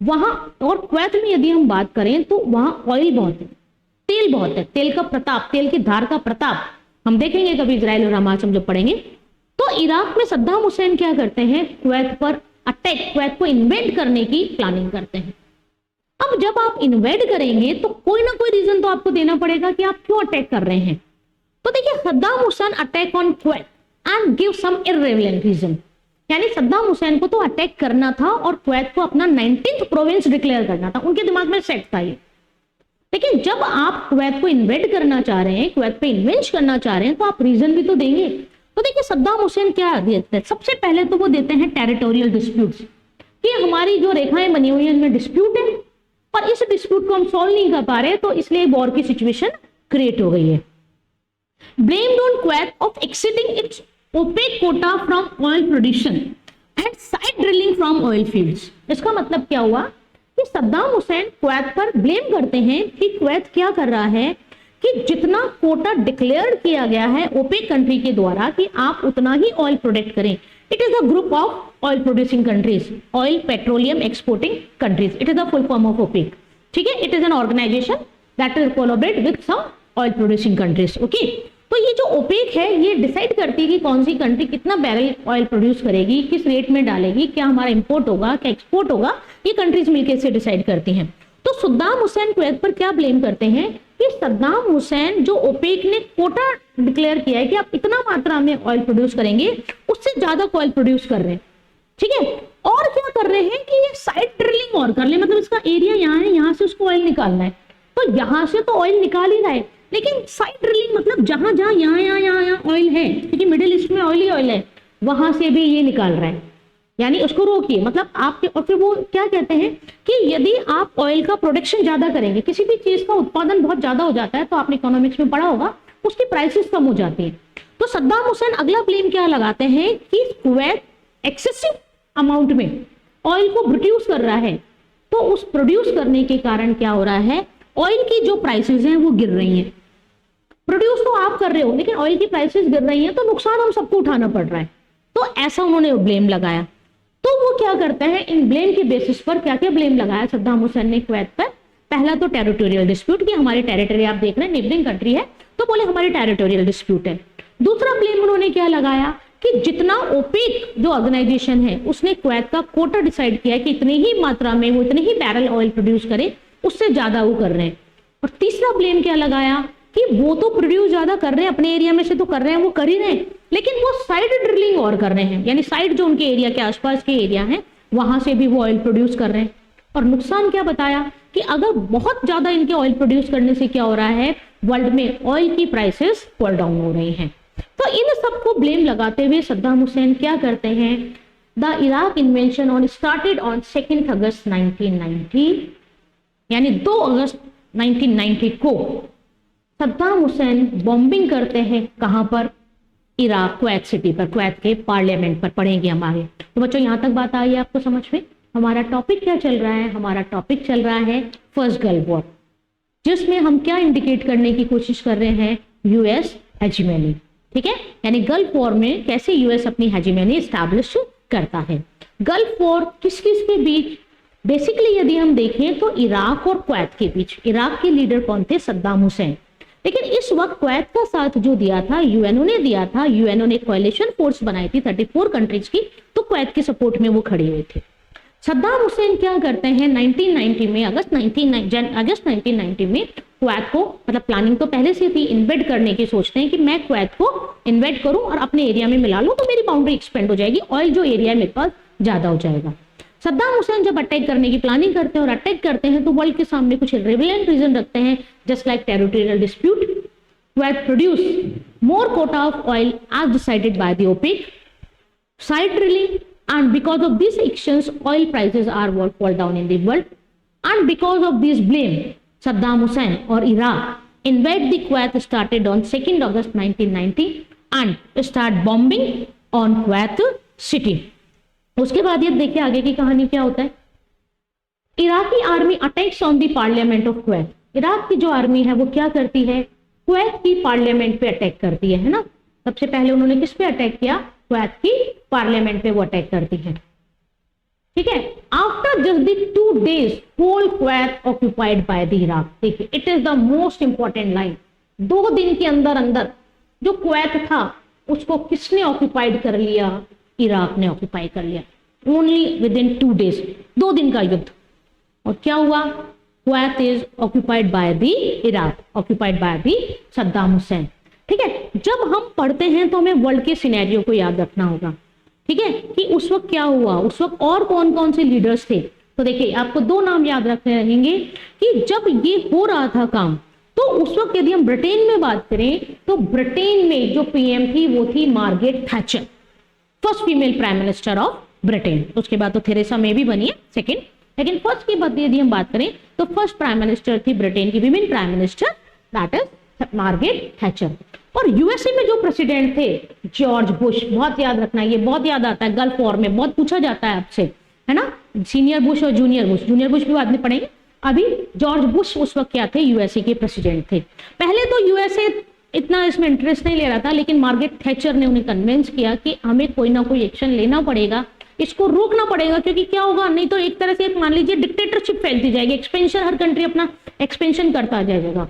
वहां, और कुवैत में यदि हम बात करें तो वहां ऑयल बहुत है, तेल बहुत है, तेल का प्रताप, तेल की धार का प्रताप हम देखेंगे कभी इजराइल और हमास हम जब पढ़ेंगे। तो इराक में सद्दाम हुसैन क्या करते हैं, कुवैत पर अटैक, कुवैत को इन्वेड करने की प्लानिंग करते हैं। अब जब आप इन्वेड करेंगे तो कोई ना कोई रीजन तो आपको देना पड़ेगा कि आप क्यों अटैक कर रहे हैं। तो देखिए Saddam Hussein attack on Kuwait and give some irrelevant reason, यानी सद्दाम हुसैन को तो अटैक करना था और कुवैत को अपना 19th प्रोविंस डिक्लेयर करना था, उनके दिमाग में सेट था ये। लेकिन जब आप कुवैत को इन्वेड करना चाह रहे हैं, कुवैत पे इन्वेंट करना चाह रहे हैं, तो आप रीजन भी तो देंगे। तो देखिए सद्दाम हुसैन क्या देते हैं, सबसे पहले तो वो देते हैं टेरिटोरियल डिस्प्यूट्स, कि हमारी जो रेखाएं बनी हुई है इनमें डिस्प्यूट है और इस डिस्प्यूट को हम सॉल्व नहीं कर पा रहे, तो इसलिए वॉर की सिचुएशन क्रिएट हो गई है। Blamed on Kuwait of exceeding its OPEC quota from oil production and side drilling from oil fields. इसका मतलब क्या हुआ कि सद्दाम हुसैन कुवैत पर ब्लेम करते हैं कि कुवैत क्या कर रहा है कि जितना कोटा डिक्लेयर किया गया है ओपेक कंट्री के द्वारा कि आप उतना ही ऑयल प्रोडक्ट करें। It is the group of oil producing countries, oil petroleum exporting countries, it is the full form of OPEC, ठीक है। It is an organization that will collaborate with some oil producing countries, okay. तो ये जो OPEC है ये decide करती है कि कौन सी कंट्री कितना बैरल ऑयल प्रोड्यूस करेगी, किस रेट में डालेगी, क्या हमारा इंपोर्ट होगा, क्या एक्सपोर्ट होगा, ये कंट्रीज मिलकर इसे डिसाइड करती हैं। तो सद्दाम हुसैन कुवैत पर क्या ब्लेम करते हैं कि सद्दाम हुसैन जो ओपेक ने कोटा डिक्लेयर किया है कि आप इतना मात्रा में ऑयल प्रोड्यूस करेंगे, उससे ज्यादा ऑयल प्रोड्यूस कर रहे हैं, ठीक है। और क्या कर रहे हैं कि ये साइड ड्रिलिंग और कर ले, मतलब इसका एरिया यहाँ है, यहाँ से उसको ऑयल निकालना है, तो यहाँ से तो ऑयल निकाल ही रहा है, लेकिन साइड ड्रिलिंग मतलब जहां जहां यहाँ ऑयल है, क्योंकि मिडिल ईस्ट में ऑयल ही ऑयल है, वहां से भी ये निकाल रहा है, यानी उसको रोकिए। मतलब आपके, और फिर वो क्या कहते हैं कि यदि आप ऑयल का प्रोडक्शन ज्यादा करेंगे, किसी भी चीज का उत्पादन बहुत ज्यादा हो जाता है, तो आपने इकोनॉमिक्स में पढ़ा होगा, उसकी प्राइसेस कम हो जाती है। तो सद्दाम हुसैन अगला ब्लेम क्या लगाते हैं कि कुवैत एक्सेसिव अमाउंट में ऑयल को प्रोड्यूस कर रहा है, तो उस प्रोड्यूस करने के कारण क्या हो रहा है, ऑयल की जो प्राइसेस हैं वो गिर रही हैं। प्रोड्यूस तो आप कर रहे हो लेकिन ऑयल की प्राइसेस गिर रही हैं, तो नुकसान हम सबको उठाना पड़ रहा है। तो ऐसा उन्होंने ब्लेम लगाया। तो वो क्या करते हैं, इन ब्लेम के बेसिस पर क्या क्या ब्लेम लगाया सद्दाम हुसैन ने कुवैत पर। पहला तो टेरिटोरियल डिस्प्यूट, कि हमारी टेरिटरी आप देख रहे हैं नेबरिंग कंट्री है, तो बोले हमारी टेरिटोरियल डिस्प्यूट है। दूसरा ब्लेम उन्होंने क्या लगाया कि जितना ओपेक जो ऑर्गेनाइजेशन है उसने कुवैत का कोटा डिसाइड किया है कि इतनी ही मात्रा में वो इतने ही बैरल ऑयल प्रोड्यूस करे, उससे ज्यादा वो कर रहे हैं। और तीसरा ब्लेम क्या लगाया कि वो तो प्रोड्यूस ज्यादा कर रहे हैं, अपने एरिया में से तो कर रहे हैं, वो कर ही रहे हैं, लेकिन वो साइड ड्रिलिंग और कर रहे हैं, यानी साइड जो उनके एरिया के आसपास के एरिया हैं वहां से भी वो ऑयल प्रोड्यूस कर रहे हैं। और नुकसान क्या बताया कि अगर बहुत ज्यादा इनके ऑयल प्रोड्यूस करने से क्या हो रहा है, वर्ल्ड में ऑयल की प्राइसेस फॉल डाउन हो रही हैं। तो इन सबको ब्लेम लगाते हुए सद्दाम हुसैन क्या करते हैं, the Iraq invention on started on 2 अगस्त 1990, यानी 2 अगस्त 1990 को सद्दाम हुसैन बॉम्बिंग करते हैं। कहां पर, इराक, कुवैत सिटी पर, कुवैत के पार्लियामेंट पर, पढ़ेंगे हम आगे। तो बच्चों यहां तक बात आई है आपको समझ में। हमारा टॉपिक क्या चल रहा है? हमारा टॉपिक चल रहा है फर्स्ट गल्फ वॉर, जिसमें हम क्या इंडिकेट करने की कोशिश कर रहे हैं? US hegemony. ठीक है, यानी गल्फ वॉर में कैसे यूएस अपनी हेजिमनी एस्टैब्लिश करता है। गल्फ वॉर किस किस के बीच? बेसिकली यदि हम देखें तो इराक और कुवैत के बीच। इराक के लीडर कौन थे? सद्दाम हुसैन। लेकिन इस वक्त कुवैत का साथ जो दिया था यूएनओ ने दिया था। यूएनओ ने कोalition फोर्स बनाई थी 34 कंट्रीज की, तो कुवैत के सपोर्ट में वो खड़े हुए थे। सद्दाम हुसैन क्या करते हैं 1990 में, अगस्त 1990 में कुवैत को, मतलब प्लानिंग तो पहले से थी, इन्वेड करने की सोचते हैं कि मैं कुवैत को इन्वेड करूं और अपने एरिया में मिला लूं तो मेरी बाउंड्री एक्सपेंड हो जाएगी, ऑयल जो एरिया है मेरे पास ज्यादा हो जाएगा। सद्दाम हुसैन जब अटैक करने की प्लानिंग करते हैं और अटैक करते हैं तो वर्ल्ड के सामने कुछ रिलेवेंट रीजन रखते हैं, just like territorial dispute, Kuwait produce more quota of oil as decided by the OPEC, side drilling, and because of these actions oil prices are fall down in the world, and because of this blame Saddam Hussein or Iraq invade the Kuwait started on 2nd August 1990 and start bombing on Kuwait city। उसके बाद ये देखिए आगे की कहानी क्या होता है। Iraqi army attacks on the parliament of Kuwait. Iraq की जो आर्मी है वो क्या करती है? कुवैत की पार्लियामेंट पे अटैक करती है ना। सबसे पहले उन्होंने किस पे अटैक किया? कुवैत की पार्लियामेंट पे वो अटैक करती है। ठीक है, after just the 2 days whole Kuwait occupied by the Iraq. देखिए it is the most important line. 2 दिन के अंदर अंदर जो कुवैत था उसको किसने ऑक्यूपाइड कर लिया? इराक ने ऑक्यूपाई कर लिया। ओनली विद इन 2 days, 2 दिन का युद्ध। और क्या हुआ? Kuwait is occupied by the Iraq, occupied by the Saddam Hussein. ठीक है, जब हम पढ़ते हैं तो हमें वर्ल्ड के सिनेरियो को याद रखना होगा। ठीक है, कि उस वक्त क्या हुआ, उस वक्त और कौन कौन से लीडर्स थे। तो देखिए आपको 2 नाम याद रखने रहेंगे कि जब ये हो रहा था काम, तो उस वक्त यदि हम ब्रिटेन में बात करें तो ब्रिटेन में जो पीएम थी वो थी Margaret Thatcher, first female prime minister of Britain. उसके बाद तो थेरेसा मे भी बनी है सेकेंड, लेकिन फर्स्ट की बात यदि हम बात करें तो फर्स्ट प्राइम मिनिस्टर थी ब्रिटेन की women prime minister, that is Margaret Thatcher. और यूएसए में जो प्रेसिडेंट थे जॉर्ज बुश, बहुत याद रखना, ये बहुत याद आता है गल्फ वॉर में, बहुत पूछा जाता है आपसे, है ना, सीनियर बुश और जूनियर बुश। जूनियर बुश भी बाद में पढ़ेंगे। अभी जॉर्ज बुश उस वक्त क्या थे? यूएसए के प्रेसिडेंट थे। पहले तो यूएसए इतना इसमें इंटरेस्ट नहीं ले रहा था, लेकिन मार्गरेट थैचर ने उन्हें कन्विंस किया कि हमें कोई ना कोई एक्शन लेना पड़ेगा, इसको रोकना पड़ेगा, क्योंकि क्या होगा, नहीं तो एक तरह से मान लीजिए डिक्टेटरशिप फैलती जाएगी, एक्सपेंशन, हर कंट्री अपना एक्सपेंशन करता जाएगा।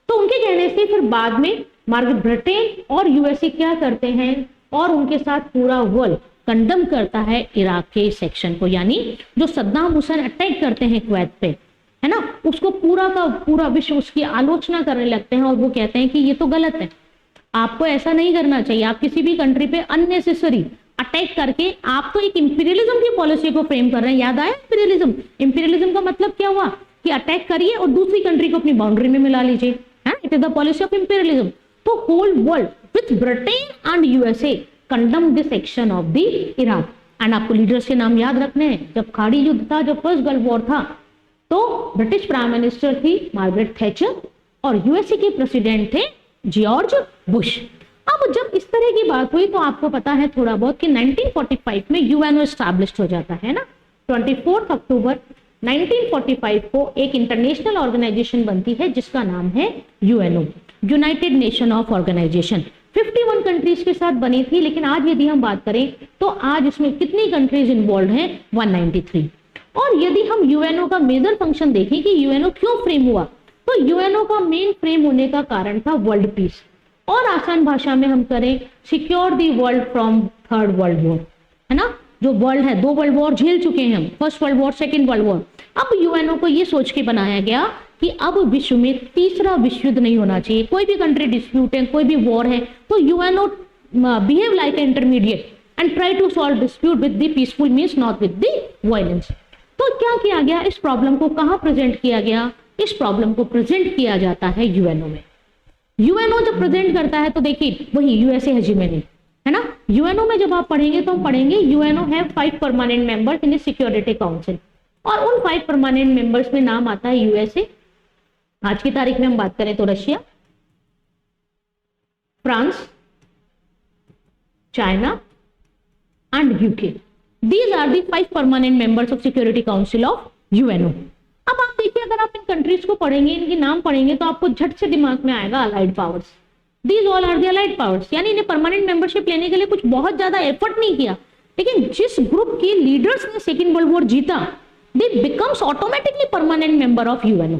तो उनके कहने से फिर बाद में मार्गरेट ब्रिटेन और यूएसए क्या करते हैं, और उनके साथ पूरा वर्ल्ड कंडम करता है इराक के सेक्शन को, यानी जो सद्दाम हुसैन अटैक करते हैं कुवैत पे, है ना, उसको पूरा का पूरा विश्व उसकी आलोचना करने लगते हैं और वो कहते हैं कि ये तो गलत है, आपको ऐसा नहीं करना चाहिए। आप किसी भी कंट्री पे अननेसेसरी अटैक करके आप तो एक इंपीरियलिज्म की पॉलिसी को फ्रेम कर रहे हैं। याद आया इंपीरियलिज्म? इंपीरियलिज्म का मतलब क्या हुआ कि अटैक करिए और दूसरी कंट्री को अपनी बाउंड्री में मिला लीजिए, it is the policy of imperialism. तो whole world with Britain and USA condemn this action of the Iraq. And आपको लीडर्स के नाम याद रखने हैं। जब खाड़ी युद्ध था, जब फर्स्ट गल्फ वॉर था, तो ब्रिटिश प्राइम मिनिस्टर थी मार्गरेट थैचर और यूएसए के प्रेसिडेंट थे जॉर्ज बुश। अब जब इस तरह की बात हुई तो आपको पता है थोड़ा बहुत कि 1945 में यूएनओ एस्टैब्लिश हो जाता है ना। 24 अक्टूबर 1945 को एक इंटरनेशनल ऑर्गेनाइजेशन बनती है जिसका नाम है UNO, United Nation of Organization. 51 countries के साथ बनी थी, लेकिन आज यदि हम बात करें तो आज इसमें कितनी कंट्रीज इन्वॉल्व हैं? 193। और यदि हम यूएनओ का मेजर फंक्शन देखें कि यूएनओ क्यों फ्रेम हुआ, तो यूएनओ का मेन फ्रेम होने का कारण था वर्ल्ड पीस, और आसान भाषा में हम करें secure the world from third world war, है ना। जो वर्ल्ड है, 2 वर्ल्ड वॉर झेल चुके हैं हम, first world war, second World war. अब यूएनओ को ये सोच के बनाया गया कि अब विश्व में तीसरा विश्व युद्ध नहीं होना चाहिए। कोई भी कंट्री डिस्प्यूट है, कोई भी वॉर है, तो UNO behave like intermediate and try to solve dispute with the peaceful means, not with the violence. तो क्या किया गया, इस प्रॉब्लम को कहां प्रेजेंट किया गया? इस प्रॉब्लम को प्रेजेंट किया जाता है यूएनओ में। यूएनओ जब प्रेजेंट करता है तो देखिए वही यूएसए हेजिमनी, है ना। यूएनओ में जब आप पढ़ेंगे तो हम पढ़ेंगे UNO have 5 permanent members in security council, और उन 5 परमानेंट मेंबर्स में नाम आता है यूएसए। आज की तारीख में हम बात करें तो Russia, France, China and UK. These are the 5 permanent members of Security Council of UNO. अब आप देखिए, अगर आप इन कंट्रीज को पढ़ेंगे, इनके नाम पढ़ेंगे, तो आपको झट से दिमाग में आएगा allied powers. These all are the allied powers, यानी इन्हें परमानेंट मेंबरशिप लेने के लिए कुछ बहुत ज्यादा एफर्ट नहीं किया, लेकिन जिस ग्रुप के लीडर्स ने सेकेंड वर्ल्ड वॉर जीता, दे becomes automatically permanent member of UNO.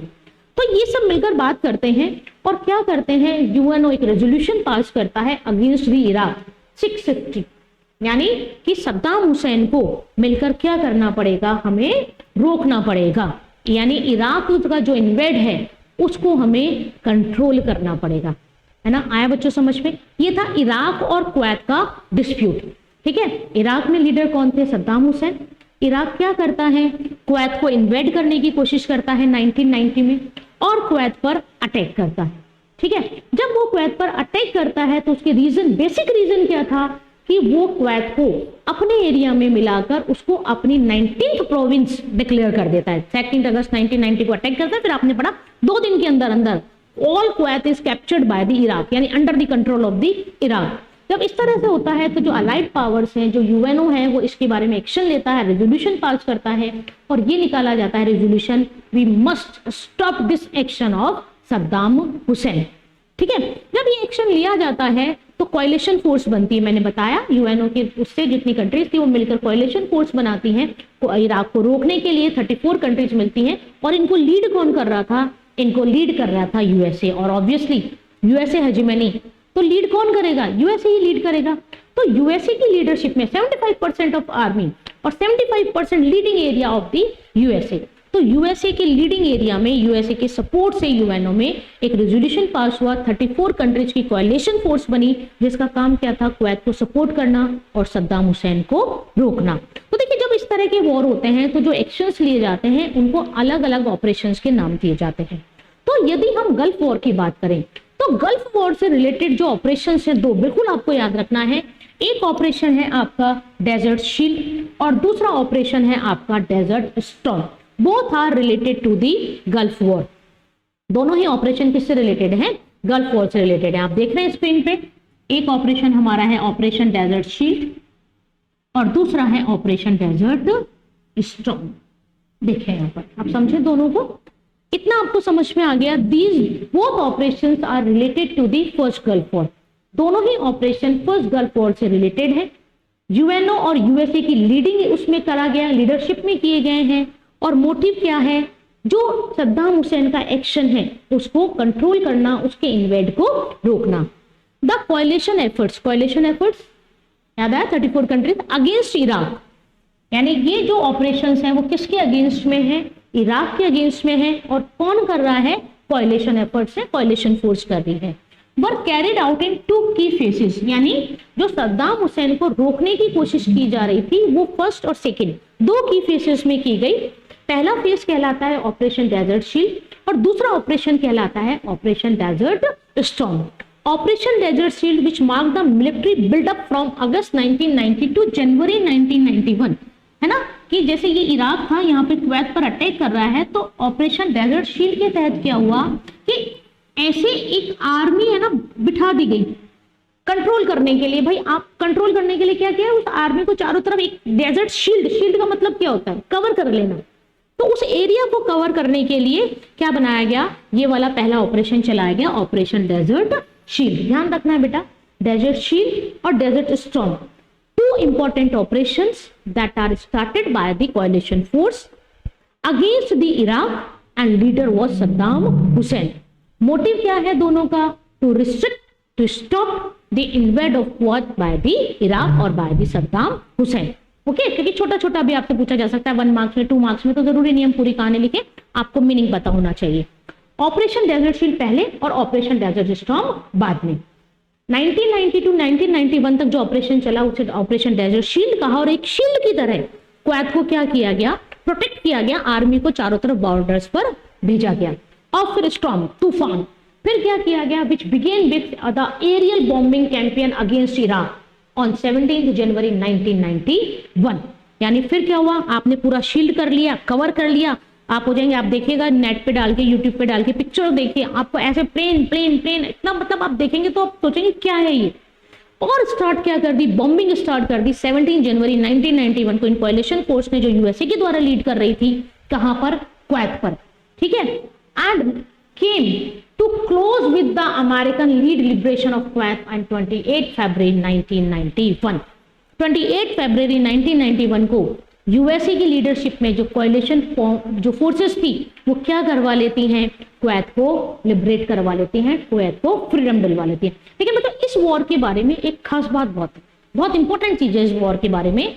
तो ये सब मिलकर बात करते हैं और क्या करते हैं, यूएनओ एक रेजोल्यूशन पास करता है अगेंस्ट द इराक 650, यानी कि सद्दाम हुसैन को मिलकर क्या करना पड़ेगा, हमें रोकना पड़ेगा, यानी इराक का जो इन्वेड है उसको हमें कंट्रोल करना पड़ेगा, है ना। आया बच्चों समझ में? ये था इराक और कुवैत का डिस्प्यूट, ठीक है। इराक में लीडर कौन थे? सद्दाम हुसैन। इराक क्या करता है, कुवैत को इन्वेड करने की कोशिश करता है 1990 में और कुवैत पर अटैक करता है, ठीक है। जब वो कुवैत पर अटैक करता है तो उसके रीजन, बेसिक रीजन क्या था कि वो कुवैत को अपने एरिया में मिलाकर उसको अपनी 19th प्रोविंस डिक्लेयर कर देता है। 2 अगस्त 1990 को अटैक करता है, फिर आपने पढ़ा 2 दिन के अंदर अंदर all Kuwait is captured by the Iraq, यानी under the control of the Iraq. जब इस तरह से होता है तो जो अलाइड पावर्स हैं, जो यूएनओ है, वो इसके बारे में एक्शन लेता है, रेजोल्यूशन पास करता है और ये निकाला जाता है resolution, we must stop this action of Saddam Hussein, ठीक है। जब ये एक्शन लिया जाता है तो कोalition फोर्स बनती है, मैंने बताया यूएनओ की उससे जितनी कंट्रीज थी वो मिलकर कोalition फोर्स बनाती हैं, तो इराक को रोकने के लिए 34 कंट्रीज मिलती हैं। और इनको लीड कौन कर रहा था? इनको लीड कर रहा था यूएसए, और ऑब्वियसली यूएसए हेजेमनी, तो लीड कौन करेगा? यूएसए ही लीड करेगा। तो यूएसए की लीडरशिप में 75% ऑफ आर्मी और 75% leading area of the USA. तो यूएसए के लीडिंग एरिया में, यूएसए के सपोर्ट से यूएनओ में एक रेजोल्यूशन पास हुआ, 34 कंट्रीज की कोalition फोर्स बनी, जिसका काम क्या था? कुवैत को सपोर्ट करना और सद्दाम हुसैन को रोकना। तो देखिए, जब इस तरह के वॉर होते हैं तो जो एक्शंस लिए जाते हैं उनको अलग अलग ऑपरेशंस के नाम दिए जाते हैं। तो यदि हम गल्फ वॉर की बात करें तो गल्फ वॉर से रिलेटेड जो ऑपरेशन है 2 बिल्कुल आपको याद रखना है। एक ऑपरेशन है आपका डेजर्ट शील्ड और दूसरा ऑपरेशन है आपका Desert Storm. Both are related to the Gulf War. दोनों ही ऑपरेशन किससे रिलेटेड है? गल्फ वॉर से रिलेटेड है। आप देख रहे हैं स्क्रीन पे, एक ऑपरेशन हमारा है ऑपरेशन डेजर्ट शील्ड और दूसरा है ऑपरेशन डेजर्ट स्टॉर्म। देखिए यहाँ पर, आप समझे दोनों को? इतना आपको समझ में आ गया। These both operations are related to the first Gulf War. दोनों ही ऑपरेशन फर्स्ट गल्फ वॉर से रिलेटेड है। यूएनओ और यूएसए की लीडिंग उसमें करा गया, लीडरशिप में किए गए हैं। और मोटिव क्या है? जो सद्दाम हुसैन का एक्शन है उसको कंट्रोल करना, उसके इन्वेड को रोकना। द कोalition एफर्ट्स याद है, 34 कंट्रीज अगेंस्ट इराक, यानी ये जो ऑपरेशंस हैं वो किसके अगेंस्ट में है? इराक के अगेंस्ट में है। और कौन कर रहा है? कोalition एफर्ट्स है, कोalition फोर्स कर रही है। वर कैरिड आउट इन 2 की फेसेस, यानी जो सद्दाम हुसैन को रोकने की कोशिश की जा रही थी वो फर्स्ट और सेकेंड 2 की फेसेस में की गई। पहला फेज कहलाता है ऑपरेशन डेजर्ट शील्ड और दूसरा ऑपरेशन कहलाता है Operation Desert Storm. Operation Desert Shield which mark the military buildup from August 1990 to January 1991, है ना, कि जैसे ये इराक था, यहाँ पे कुवैत पर अटैक कर रहा है, तो ऑपरेशन डेजर्ट शील्ड के तहत क्या हुआ कि ऐसे एक आर्मी है ना बिठा दी गई कंट्रोल करने के लिए। भाई आप कंट्रोल करने के लिए क्या किया? उस आर्मी को चारों तरफ एक डेजर्ट शील्ड का मतलब क्या होता है? कवर कर लेना। तो उस एरिया को कवर करने के लिए क्या बनाया गया? ये वाला पहला ऑपरेशन चलाया गया, ऑपरेशन डेजर्ट शील्ड। ध्यान रखना है बेटा, डेजर्ट शील्ड और desert storm, 2 important operations that are started by the coalition force against the Iraq and leader was Saddam Hussein. मोटिव क्या है दोनों का? To restrict, to stop the invade of Kuwait by the Iraq और by the Saddam Hussein. Okay, क्योंकि छोटा छोटा भी आपसे पूछा जा सकता है 1 मार्क्स में, 2 मार्क्स में, तो जरूरी नहीं हम पूरी कहानी लिखे, आपको मीनिंग पता होना चाहिए। ऑपरेशन डेजर्ट शील्ड पहले और ऑपरेशन डेजर्ट स्टॉर्म बाद में। 1990 टू 1991 तक जो ऑपरेशन चला उसे ऑपरेशन डेजर्ट शील्ड कहा। और एक शील्ड की तरह कुवैत को क्या किया गया? प्रोटेक्ट किया गया, आर्मी को चारों तरफ बॉर्डर्स पर भेजा गया। और फिर स्टॉर्म, तूफान, फिर क्या किया गया? Which began with the aerial bombing campaign against Iraq on 17 January 1991। यानी फिर क्या हुआ? आपने पूरा शील्ड कर लिया, कवर कर लिया, आप हो जाएंगे, आप देखिएगा नेट पे डाल के, यूट्यूब पे डाल के पिक्चर देखिए, आपको ऐसे प्लेन प्लेन प्लेन इतना, मतलब आप देखेंगे तो आप सोचेंगे क्या है ये। और स्टार्ट क्या कर दी, बॉम्बिंग स्टार्ट कर दी 17 जनवरी 1991 को इन कोएलिशन फोर्स ने, जो यूएसए के द्वारा लीड कर रही थी, कहां पर, क्वैत पर, ठीक है, and came to close with the American lead liberation of Kuwait on 28 फरवरी 1991। 28 फरवरी 1991 को यूएसए की लीडरशिप में जो कोएलिशन जो फोर्सेस थी वो क्या करवा लेती हैं, क्वैत को लिबरेट करवा लेती हैं, क्वैत को फ्रीडम दिलवा लेती हैं। लेकिन मतलब इस वॉर के बारे में एक खास बात बहुत इंपॉर्टेंट चीज है इस वॉर के बारे में,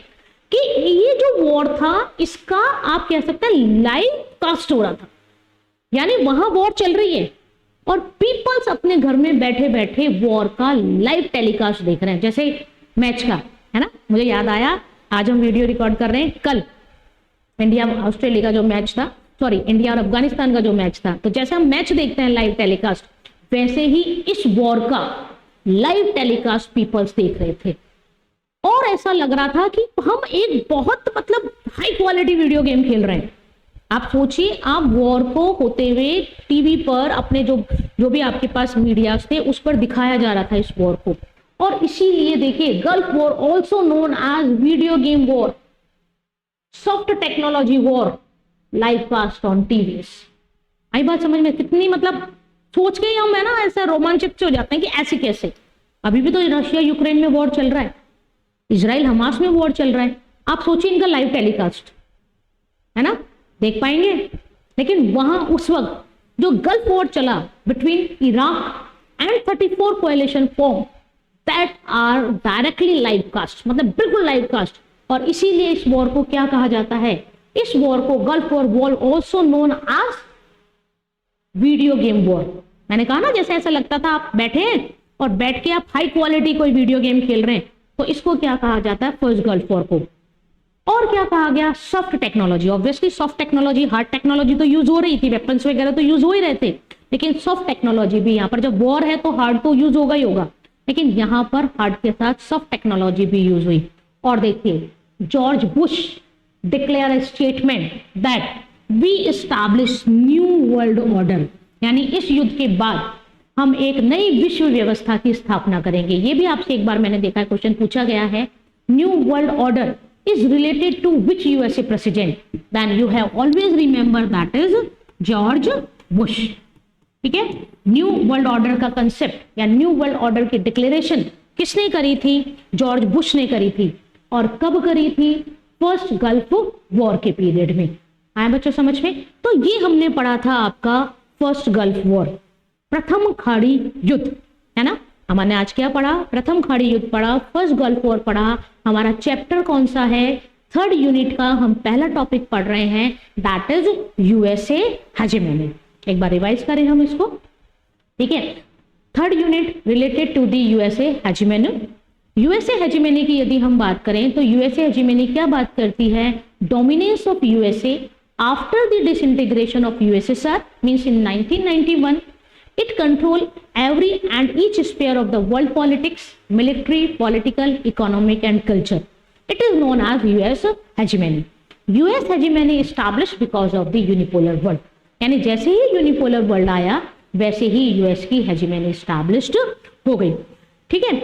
कि ये जो वॉर था इसका आप कह सकते हैं लाइव कास्ट हो रहा था, यानी वहां वॉर चल रही है और पीपल्स अपने घर में बैठे बैठे वॉर का लाइव टेलीकास्ट देख रहे हैं, जैसे मैच का, है ना। मुझे याद आया, आज हम वीडियो रिकॉर्ड कर रहे हैं, कल इंडिया ऑस्ट्रेलिया का जो मैच था, सॉरी इंडिया और अफगानिस्तान का जो मैच था, तो जैसे हम मैच देखते हैं लाइव टेलीकास्ट, वैसे ही इस वॉर का लाइव टेलीकास्ट पीपल्स देख रहे थे और ऐसा लग रहा था कि हम एक बहुत मतलब हाई क्वालिटी वीडियो गेम खेल रहे हैं। आप सोचिए, आप वॉर को होते हुए टीवी पर अपने जो भी आपके पास मीडियाज थे उस पर दिखाया जा रहा था इस वॉर को, और इसीलिए देखिए Gulf War also known as video game war, soft technology war, live cast on TVs. आई बात समझ में, कितनी मतलब सोच के ही हम है ना ऐसा रोमांचित हो जाते हैं कि ऐसे कैसे। अभी भी तो रशिया यूक्रेन में वॉर चल रहा है, इजराइल हमास में वॉर चल रहा है, आप सोचिए इनका लाइव टेलीकास्ट, है ना, देख पाएंगे। लेकिन वहां उस वक्त जो गल्फ वॉर चला between Iraq and 34 coalition form that are directly live cast, मतलब बिल्कुल लाइव कास्ट, और इसीलिए इस वॉर को क्या कहा जाता है, इस वॉर को Gulf War also known as video game war. मैंने कहा ना, जैसे ऐसा लगता था आप बैठे हैं और बैठ के आप हाई क्वालिटी कोई वीडियो गेम खेल रहे हैं, तो इसको क्या कहा जाता है, फर्स्ट गल्फ वॉर को। और क्या कहा गया, soft technology. Obviously soft technology, hard technology तो यूज हो रही थी, वेपन्स वगैरह तो यूज हो ही रहे थे, लेकिन सॉफ्ट टेक्नोलॉजी भी, यहाँ पर जब वॉर है तो हार्ड तो यूज होगा ही होगा, लेकिन यहां पर हार्ड के साथ सॉफ्ट टेक्नोलॉजी भी यूज हुई। और देखिए, George Bush declare a statement that we establish new world order, यानी इस युद्ध के बाद हम एक नई विश्व व्यवस्था की स्थापना करेंगे। ये भी आपसे एक बार मैंने देखा है, क्वेश्चन पूछा गया है, new world order is related to which USA president? Then you have always remember that is George Bush. ठीक है, न्यू वर्ल्ड ऑर्डर का कंसेप्ट या न्यू वर्ल्ड ऑर्डर की डिक्लेरेशन किसने करी थी, जॉर्ज बुश ने करी थी। और कब करी थी, फर्स्ट गल्फ वॉर के पीरियड में। आए बच्चों समझ में, तो ये हमने पढ़ा था आपका फर्स्ट गल्फ वॉर, प्रथम खाड़ी युद्ध, है ना। हमने आज क्या पढ़ा, प्रथम खाड़ी युद्ध पढ़ा, फर्स्ट गल्फ वॉर पढ़ा। हमारा चैप्टर कौन सा है, थर्ड यूनिट का हम पहला टॉपिक पढ़ रहे हैं, दैट इज यूएसए हेजेमनी। एक बार रिवाइज करें हम इसको, ठीक है। Third unit related to the USA hegemony. USA hegemony की यदि हम बात करें तो यूएसए हेजेमनी क्या बात करती है, dominance of USA after the disintegration of USSR means in 1991 it control every and each sphere of the world politics, military, political, economic and culture. It is known as US hegemony. US hegemony established because of the unipolar world. यानी जैसे ही unipolar world आया वैसे ही US की hegemony established हो गई, ठीक है।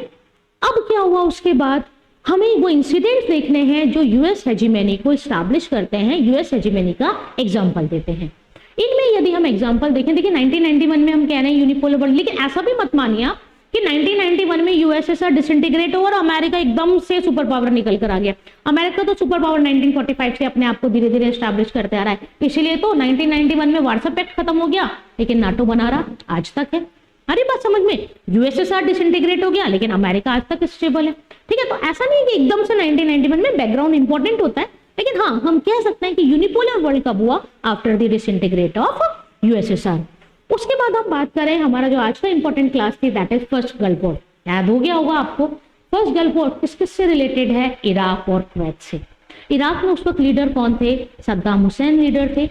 अब क्या हुआ उसके बाद, हमें वो इंसिडेंट देखने हैं जो यूएस हेजेमनी को एस्टैब्लिश करते हैं, यूएस हेजेमनी का एग्जांपल देते हैं। इनमें यदि हम एग्जांपल देखें, देखिए 1991 में हम कह रहे हैं यूनिपोलर वर्ल्ड, लेकिन ऐसा भी मत मानिए कि 1991 में यूएसएसआर डिसइंटीग्रेट हो और अमेरिका एकदम से सुपर पावर निकल कर आ गया। अमेरिका तो सुपर पावर 1945 से अपने आप को धीरे धीरे एस्टैब्लिश करते आ रहा है, इसीलिए तो 1991 में वार्सा पैक्ट खत्म हो गया, लेकिन नाटो बना रहा आज तक है। अरे बात समझ में, यूएसएसआर डिसइंटीग्रेट हो गया लेकिन अमेरिका आज तक स्टेबल है, ठीक है। तो ऐसा नहीं है कि एकदम से 1991 में, बैकग्राउंड इंपॉर्टेंट होता है, लेकिन हाँ हम कह सकते हैं कि यूनिपोलर वर्ल्ड कब हुआ, after the disintegrate of USSR. उसके बाद हम बात करें, हमारा जो आज का इंपॉर्टेंट क्लास थी that is first Gulf war. याद हो गया होगा आपको, फर्स्ट गल्फ वॉर किस किस से रिलेटेड है, इराक और कुवैत से। इराक में उस वक्त लीडर कौन थे, सद्दाम हुसैन लीडर थे।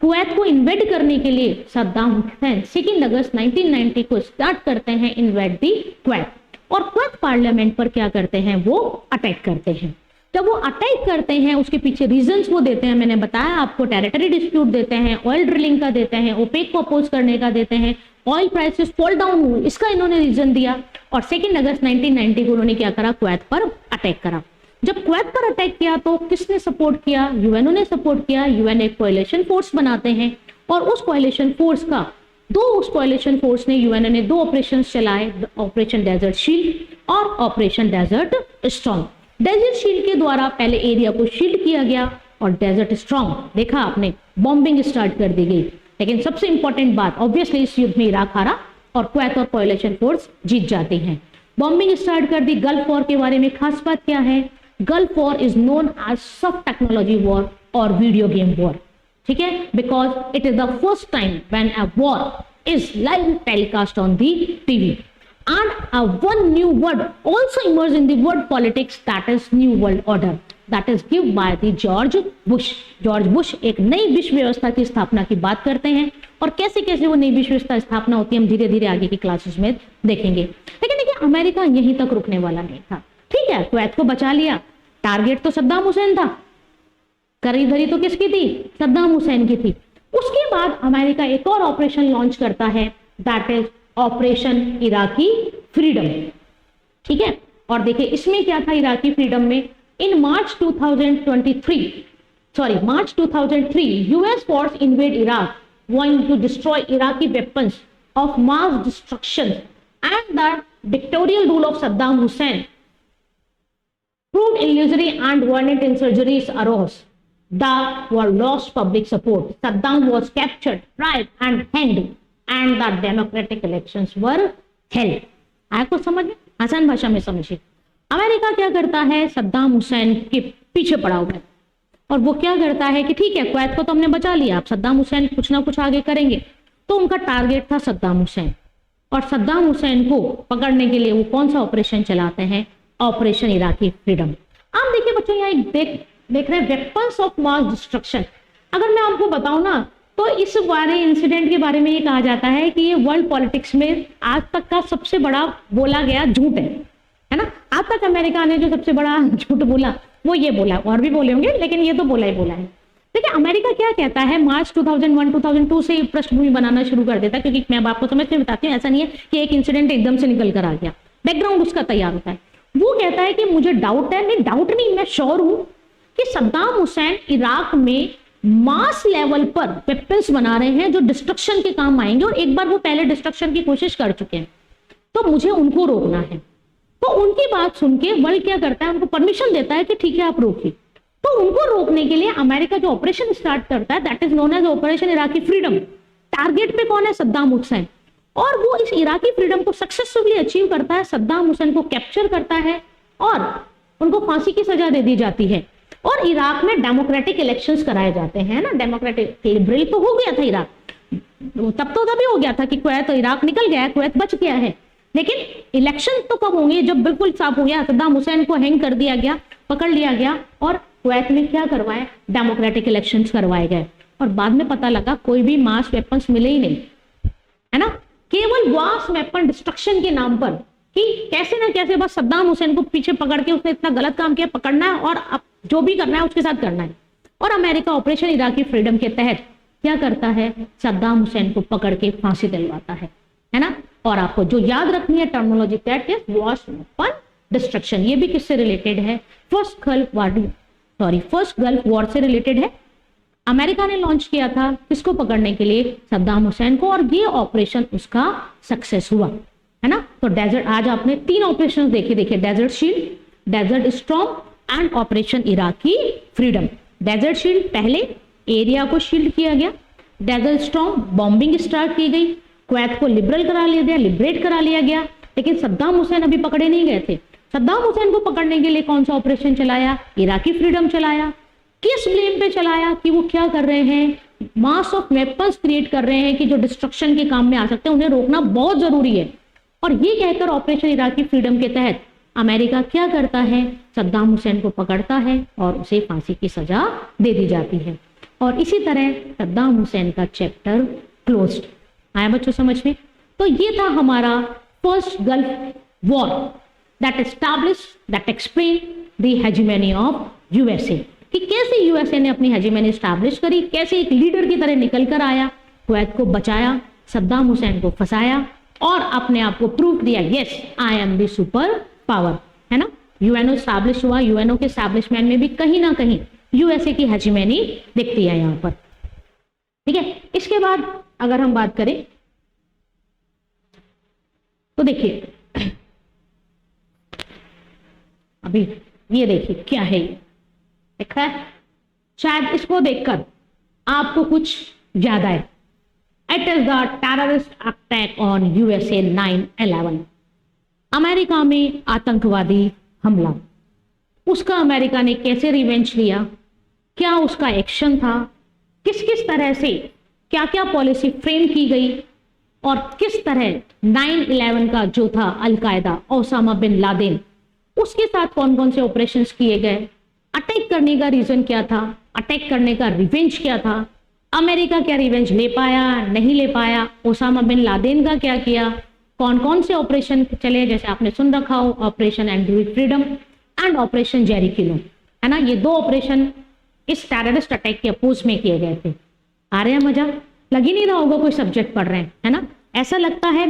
कुवैत को इन्वेड करने के लिए सद्दाम हुसैन 2 अगस्त 1990 को स्टार्ट करते हैं इन्वेड दी कुवैत, और कुवैत पार्लियामेंट पर क्या करते हैं, वो अटैक करते हैं। जब वो अटैक करते हैं उसके पीछे रीजंस वो देते हैं, मैंने बताया आपको, टेरिटरी डिस्प्यूट देते हैं, ऑयल ड्रिलिंग का देते हैं, ओपेक को अपोज करने का देते हैं, ऑयल प्राइसेस फॉल डाउन हुए, इसका इन्होंने रीजन दिया। और 2 अगस्त 1990 को उन्होंने क्या करा, कुवैत पर अटैक करा। जब कुवैत पर अटैक किया तो किसने सपोर्ट किया, यूएनओ ने सपोर्ट किया। यूएन एक कोएलिशन फोर्स बनाते हैं और उस कोएलिशन फोर्स का उस कोएलिशन फोर्स ने, यूएनओ ने 2 ऑपरेशन चलाए, ऑपरेशन डेजर्ट शील्ड और operation Desert Storm. Desert Shield के द्वारा पहले एरिया को शील्ड किया गया और डेजर्ट स्टॉर्म देखा आपने, बॉम्बिंग स्टार्ट कर दी गई। लेकिन सबसे इंपॉर्टेंट बात, ऑब्वियसली इस युद्ध में इराक हारा और कुवैत और कोएलिशन फोर्स जीत जाते हैं। बॉम्बिंग स्टार्ट कर दी। गल्फ वॉर के बारे में खास बात क्या है, Gulf War is known as soft technology war और वीडियो गेम वॉर, ठीक है, because it is the first time when a war is live telecast on the TV. And one new word also emerged in the world politics, that is new world order, that is given by the George Bush. George Bush एक नई विश्व व्यवस्था की स्थापना की बात करते हैं और कैसे कैसे वो नई विश्व व्यवस्था स्थापना होती है हम धीरे धीरे आगे की क्लासेस में देखेंगे। लेकिन देखिए अमेरिका यहीं तक रुकने वाला नहीं था, ठीक है, कुवैत को बचा लिया, टारगेट तो सद्दाम हुसैन था, करी धरी तो किसकी थी, सद्दाम हुसैन की थी। उसके बाद अमेरिका एक और ऑपरेशन लॉन्च करता है, that is operation Iraqi freedom, ठीक है। और देखिए इसमें क्या था इराकी फ्रीडम में, in March 2003 US force invade Iraq wanting to destroy Iraqi weapons of mass destruction and the dictatorial rule of Saddam Hussein proved illusory and violent insurgencies arose that were lost public support. Saddam was captured, tried and hanged and the democratic elections were held. आया कुछ समझ में, आसान भाषा में समझिए। America क्या करता है, सद्दाम हुसैन के पीछे पड़ा हुआ है और वो क्या करता है कि ठीक है कुवैत को तो हमने बचा लिया, अब सद्दाम हुसैन कुछ ना कुछ आगे करेंगे। तो उनका टारगेट था सद्दाम हुसैन और सद्दाम हुसैन को पकड़ने के लिए वो कौन सा ऑपरेशन चलाते हैं, ऑपरेशन इराकी फ्रीडम। आप देखिए बच्चों यहाँ एक देख रहे हैं वेपन्स ऑफ मास डिस्ट्रक्शन। अगर मैं आपको बताऊं ना तो इस बारे इंसिडेंट के बारे में ये कहा जाता है कि ये वर्ल्ड पॉलिटिक्स में आज तक का सबसे बड़ा बोला गया झूठ है ना। आज तक अमेरिका ने जो सबसे बड़ा झूठ बोला वो ये बोला, और भी बोले होंगे लेकिन ये तो बोला ही बोला है। देखिए अमेरिका क्या कहता है, मार्च 2001-2002 से पृष्ठभूमि बनाना शुरू कर देता है, क्योंकि मैं आपको समझ में बताती हूँ, ऐसा नहीं है कि एक इंसिडेंट एकदम से निकल कर आ गया, बैकग्राउंड उसका तैयार होता है। वो कहता है कि मुझे डाउट है, नहीं डाउट नहीं, मैं श्योर हूं कि सद्दाम हुसैन इराक में मास लेवल पर वेपन्स बना रहे हैं जो डिस्ट्रक्शन के काम आएंगे, और एक बार वो पहले डिस्ट्रक्शन की कोशिश कर चुके हैं, तो मुझे उनको रोकना है। तो उनकी बात सुन के वर्ल्ड क्या करता है, उनको परमिशन देता है कि ठीक है आप रोकिए। तो उनको रोकने के लिए अमेरिका जो ऑपरेशन स्टार्ट करता है, that is known as operation Iraqi freedom. Target पे कौन है, सद्दाम हुसैन, और वो इस इराकी फ्रीडम को सक्सेसफुली अचीव करता है। सद्दाम हुसैन को कैप्चर करता है और उनको फांसी की सजा दे दी जाती है, और इराक में डेमोक्रेटिक इलेक्शंस कराए जाते हैं ना। डेमोक्रेटिक लिबरल तो हो गया था इराक, तब तो तभी हो गया था कि कुवैत, इराक निकल गया है, कुवैत बच गया है, लेकिन इलेक्शन तो कब होंगे, जब बिल्कुल साफ हो गया, सद्दाम हुसैन को हैंग कर दिया गया, पकड़ लिया गया, और कुवैत में क्या करवाए, डेमोक्रेटिक इलेक्शंस करवाए गए। और बाद में पता लगा कोई भी मास वेपन्स मिले ही नहीं, है ना, केवल वास वेपन डिस्ट्रक्शन के नाम पर, कि कैसे ना कैसे बस सद्दाम हुसैन को पीछे पकड़ के उसने इतना गलत काम किया, पकड़ना है और अब जो भी करना है उसके साथ करना है। और अमेरिका ऑपरेशन इराकी फ्रीडम के तहत क्या करता है, सद्दाम हुसैन को पकड़ के फांसी दिलवाता है ना। और आपको जो याद रखनी है टर्मिनोलॉजी, दैट इज वास वेपन डिस्ट्रक्शन। ये भी किससे रिलेटेड है, फर्स्ट गल्फ वॉर से रिलेटेड है। अमेरिका ने लॉन्च किया था किसको पकड़ने के लिए, सद्दाम हुसैन को, और ये ऑपरेशन उसका सक्सेस हुआ, है ना। तो डेजर्ट, आज आपने 3 ऑपरेशन देखे, desert shield, desert storm and operation Iraqi freedom. Desert shield पहले एरिया को शील्ड किया गया, डेजर्ट स्टॉर्म बॉम्बिंग स्टार्ट की गई, कुवैत को लिबरेट करा लिया गया, लेकिन सद्दाम हुसैन अभी पकड़े नहीं गए थे। सद्दाम हुसैन को पकड़ने के लिए कौन सा ऑपरेशन चलाया, इराकी फ्रीडम चलाया। किस ब्लेम पे चलाया, कि वो क्या कर रहे हैं, मास ऑफ वेपन्स क्रिएट कर रहे हैं कि जो डिस्ट्रक्शन के काम में आ सकते हैं, उन्हें रोकना बहुत जरूरी है। और ये कहकर ऑपरेशन इराकी फ्रीडम के तहत अमेरिका क्या करता है, सद्दाम हुसैन को पकड़ता है और उसे फांसी की सजा दे दी जाती है। और इसी तरह सद्दाम हुसैन का चैप्टर क्लोज्ड। आया बच्चों समझ में। तो ये था हमारा first Gulf war, that establish, that explain the hegemony of USA, कि कैसे यूएसए ने अपनी हेजिमनी स्टैब्लिश करी, कैसे एक लीडर की तरह निकल कर आया, कुवैत को बचाया, सद्दाम हुसैन को फंसाया और अपने आप को प्रूव किया, yes I am the super power, है ना। यूएनओ स्टैब्लिश हुआ, यूएनओ के स्टैब्लिशमेंट में भी कहीं ना कहीं यूएसए की हेजिमनी दिखती है यहाँ पर, ठीक है। इसके बाद अगर हम बात करें तो देखिए अभी ये देखिए क्या है, ये देखा है, शायद इसको देखकर आपको कुछ याद आए। It is the terrorist attack on USA 9/11, America में आतंकवादी हमला, उसका अमेरिका ने कैसे रिवेंज लिया, क्या उसका एक्शन था, किस किस तरह से क्या क्या पॉलिसी फ्रेम की गई और किस तरह 9/11 का जो था अलकायदा ओसामा बिन लादेन उसके साथ कौन कौन से ऑपरेशंस किए गए, अटैक करने का रीजन क्या था, अटैक करने का रिवेंज क्या था, अमेरिका क्या रिवेंज ले पाया नहीं ले पाया, ओसामा बिन लादेन का क्या किया, कौन कौन से ऑपरेशन चले, जैसे आपने सुन रखा हो operation Android freedom and operation Jerry kilo, है ना। ये दो ऑपरेशन इस टेररिस्ट अटैक के अपोज में किए गए थे। आ रहा है मजा, लग ही नहीं रहा होगा कोई सब्जेक्ट पढ़ रहे हैं, है ना। ऐसा लगता है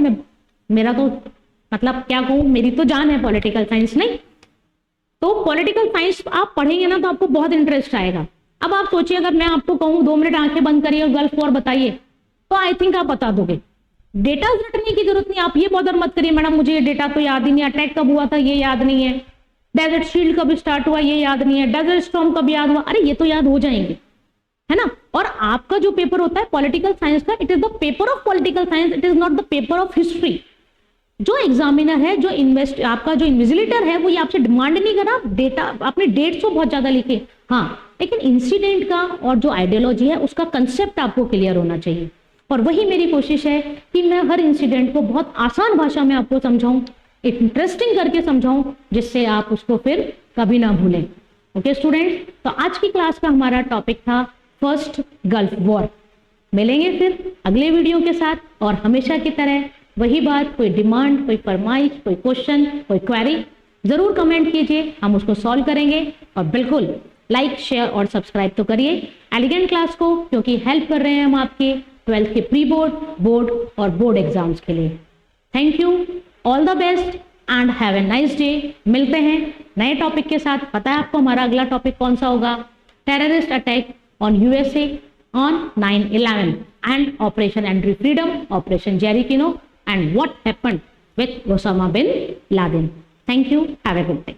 मेरा तो मतलब क्या कहूँ, मेरी तो जान है पॉलिटिकल साइंस, नहीं तो पॉलिटिकल साइंस आप पढ़ेंगे ना तो आपको बहुत इंटरेस्ट आएगा। अब आप सोचिए अगर मैं आपको कहूँ 2 मिनट आंखें बंद करिए और गल्फ वॉर बताइए तो आई थिंक आप बता दोगे। डेटा रटने की जरूरत नहीं, आप ये बॉदर मत करिए मैडम मुझे ये डेटा तो याद ही नहीं, अटैक कब हुआ था ये याद नहीं है, डेजर्ट शील्ड कब स्टार्ट हुआ ये याद नहीं है, डेजर्ट स्टॉर्म कब याद हुआ, अरे ये तो याद हो जाएंगे, है ना। और आपका जो पेपर होता है पॉलिटिकल साइंस का, it is the paper of political science, it is not the paper of history. जो एग्जामिनर है, जो आपका जो इन्विजिलेटर है, वो ये आपसे डिमांड नहीं करा डेटा, अपने डेट्स को बहुत ज्यादा लिखे, हाँ, लेकिन इंसिडेंट का और जो आइडियोलॉजी है उसका कंसेप्ट आपको क्लियर होना चाहिए। और वही मेरी कोशिश है कि मैं हर इंसिडेंट को बहुत आसान भाषा में आपको समझाऊं, इंटरेस्टिंग करके समझाऊं, जिससे आप उसको फिर कभी ना भूलें। ओके स्टूडेंट्स, तो आज की क्लास का हमारा टॉपिक था फर्स्ट गल्फ वॉर। मिलेंगे फिर अगले वीडियो के साथ, और हमेशा की तरह वही बात, कोई डिमांड, कोई फरमाइश, कोई क्वेश्चन, कोई क्वेरी जरूर कमेंट कीजिए, हम उसको सॉल्व करेंगे। और बिल्कुल लाइक शेयर और सब्सक्राइब तो करिए एलिगेंट क्लास को, क्योंकि हेल्प कर रहे हैं हम आपके 12th के प्री बोर्ड, बोर्ड और बोर्ड एग्जाम्स के लिए। Thank you, all the best and have a nice day. मिलते हैं नए टॉपिक के साथ। पता है आपको हमारा अगला टॉपिक कौन सा होगा? Terrorist attack on USA on 9/11 and operation enduring freedom, operation Geronimo, and what happened with Osama bin Laden. Thank you. Have a good day.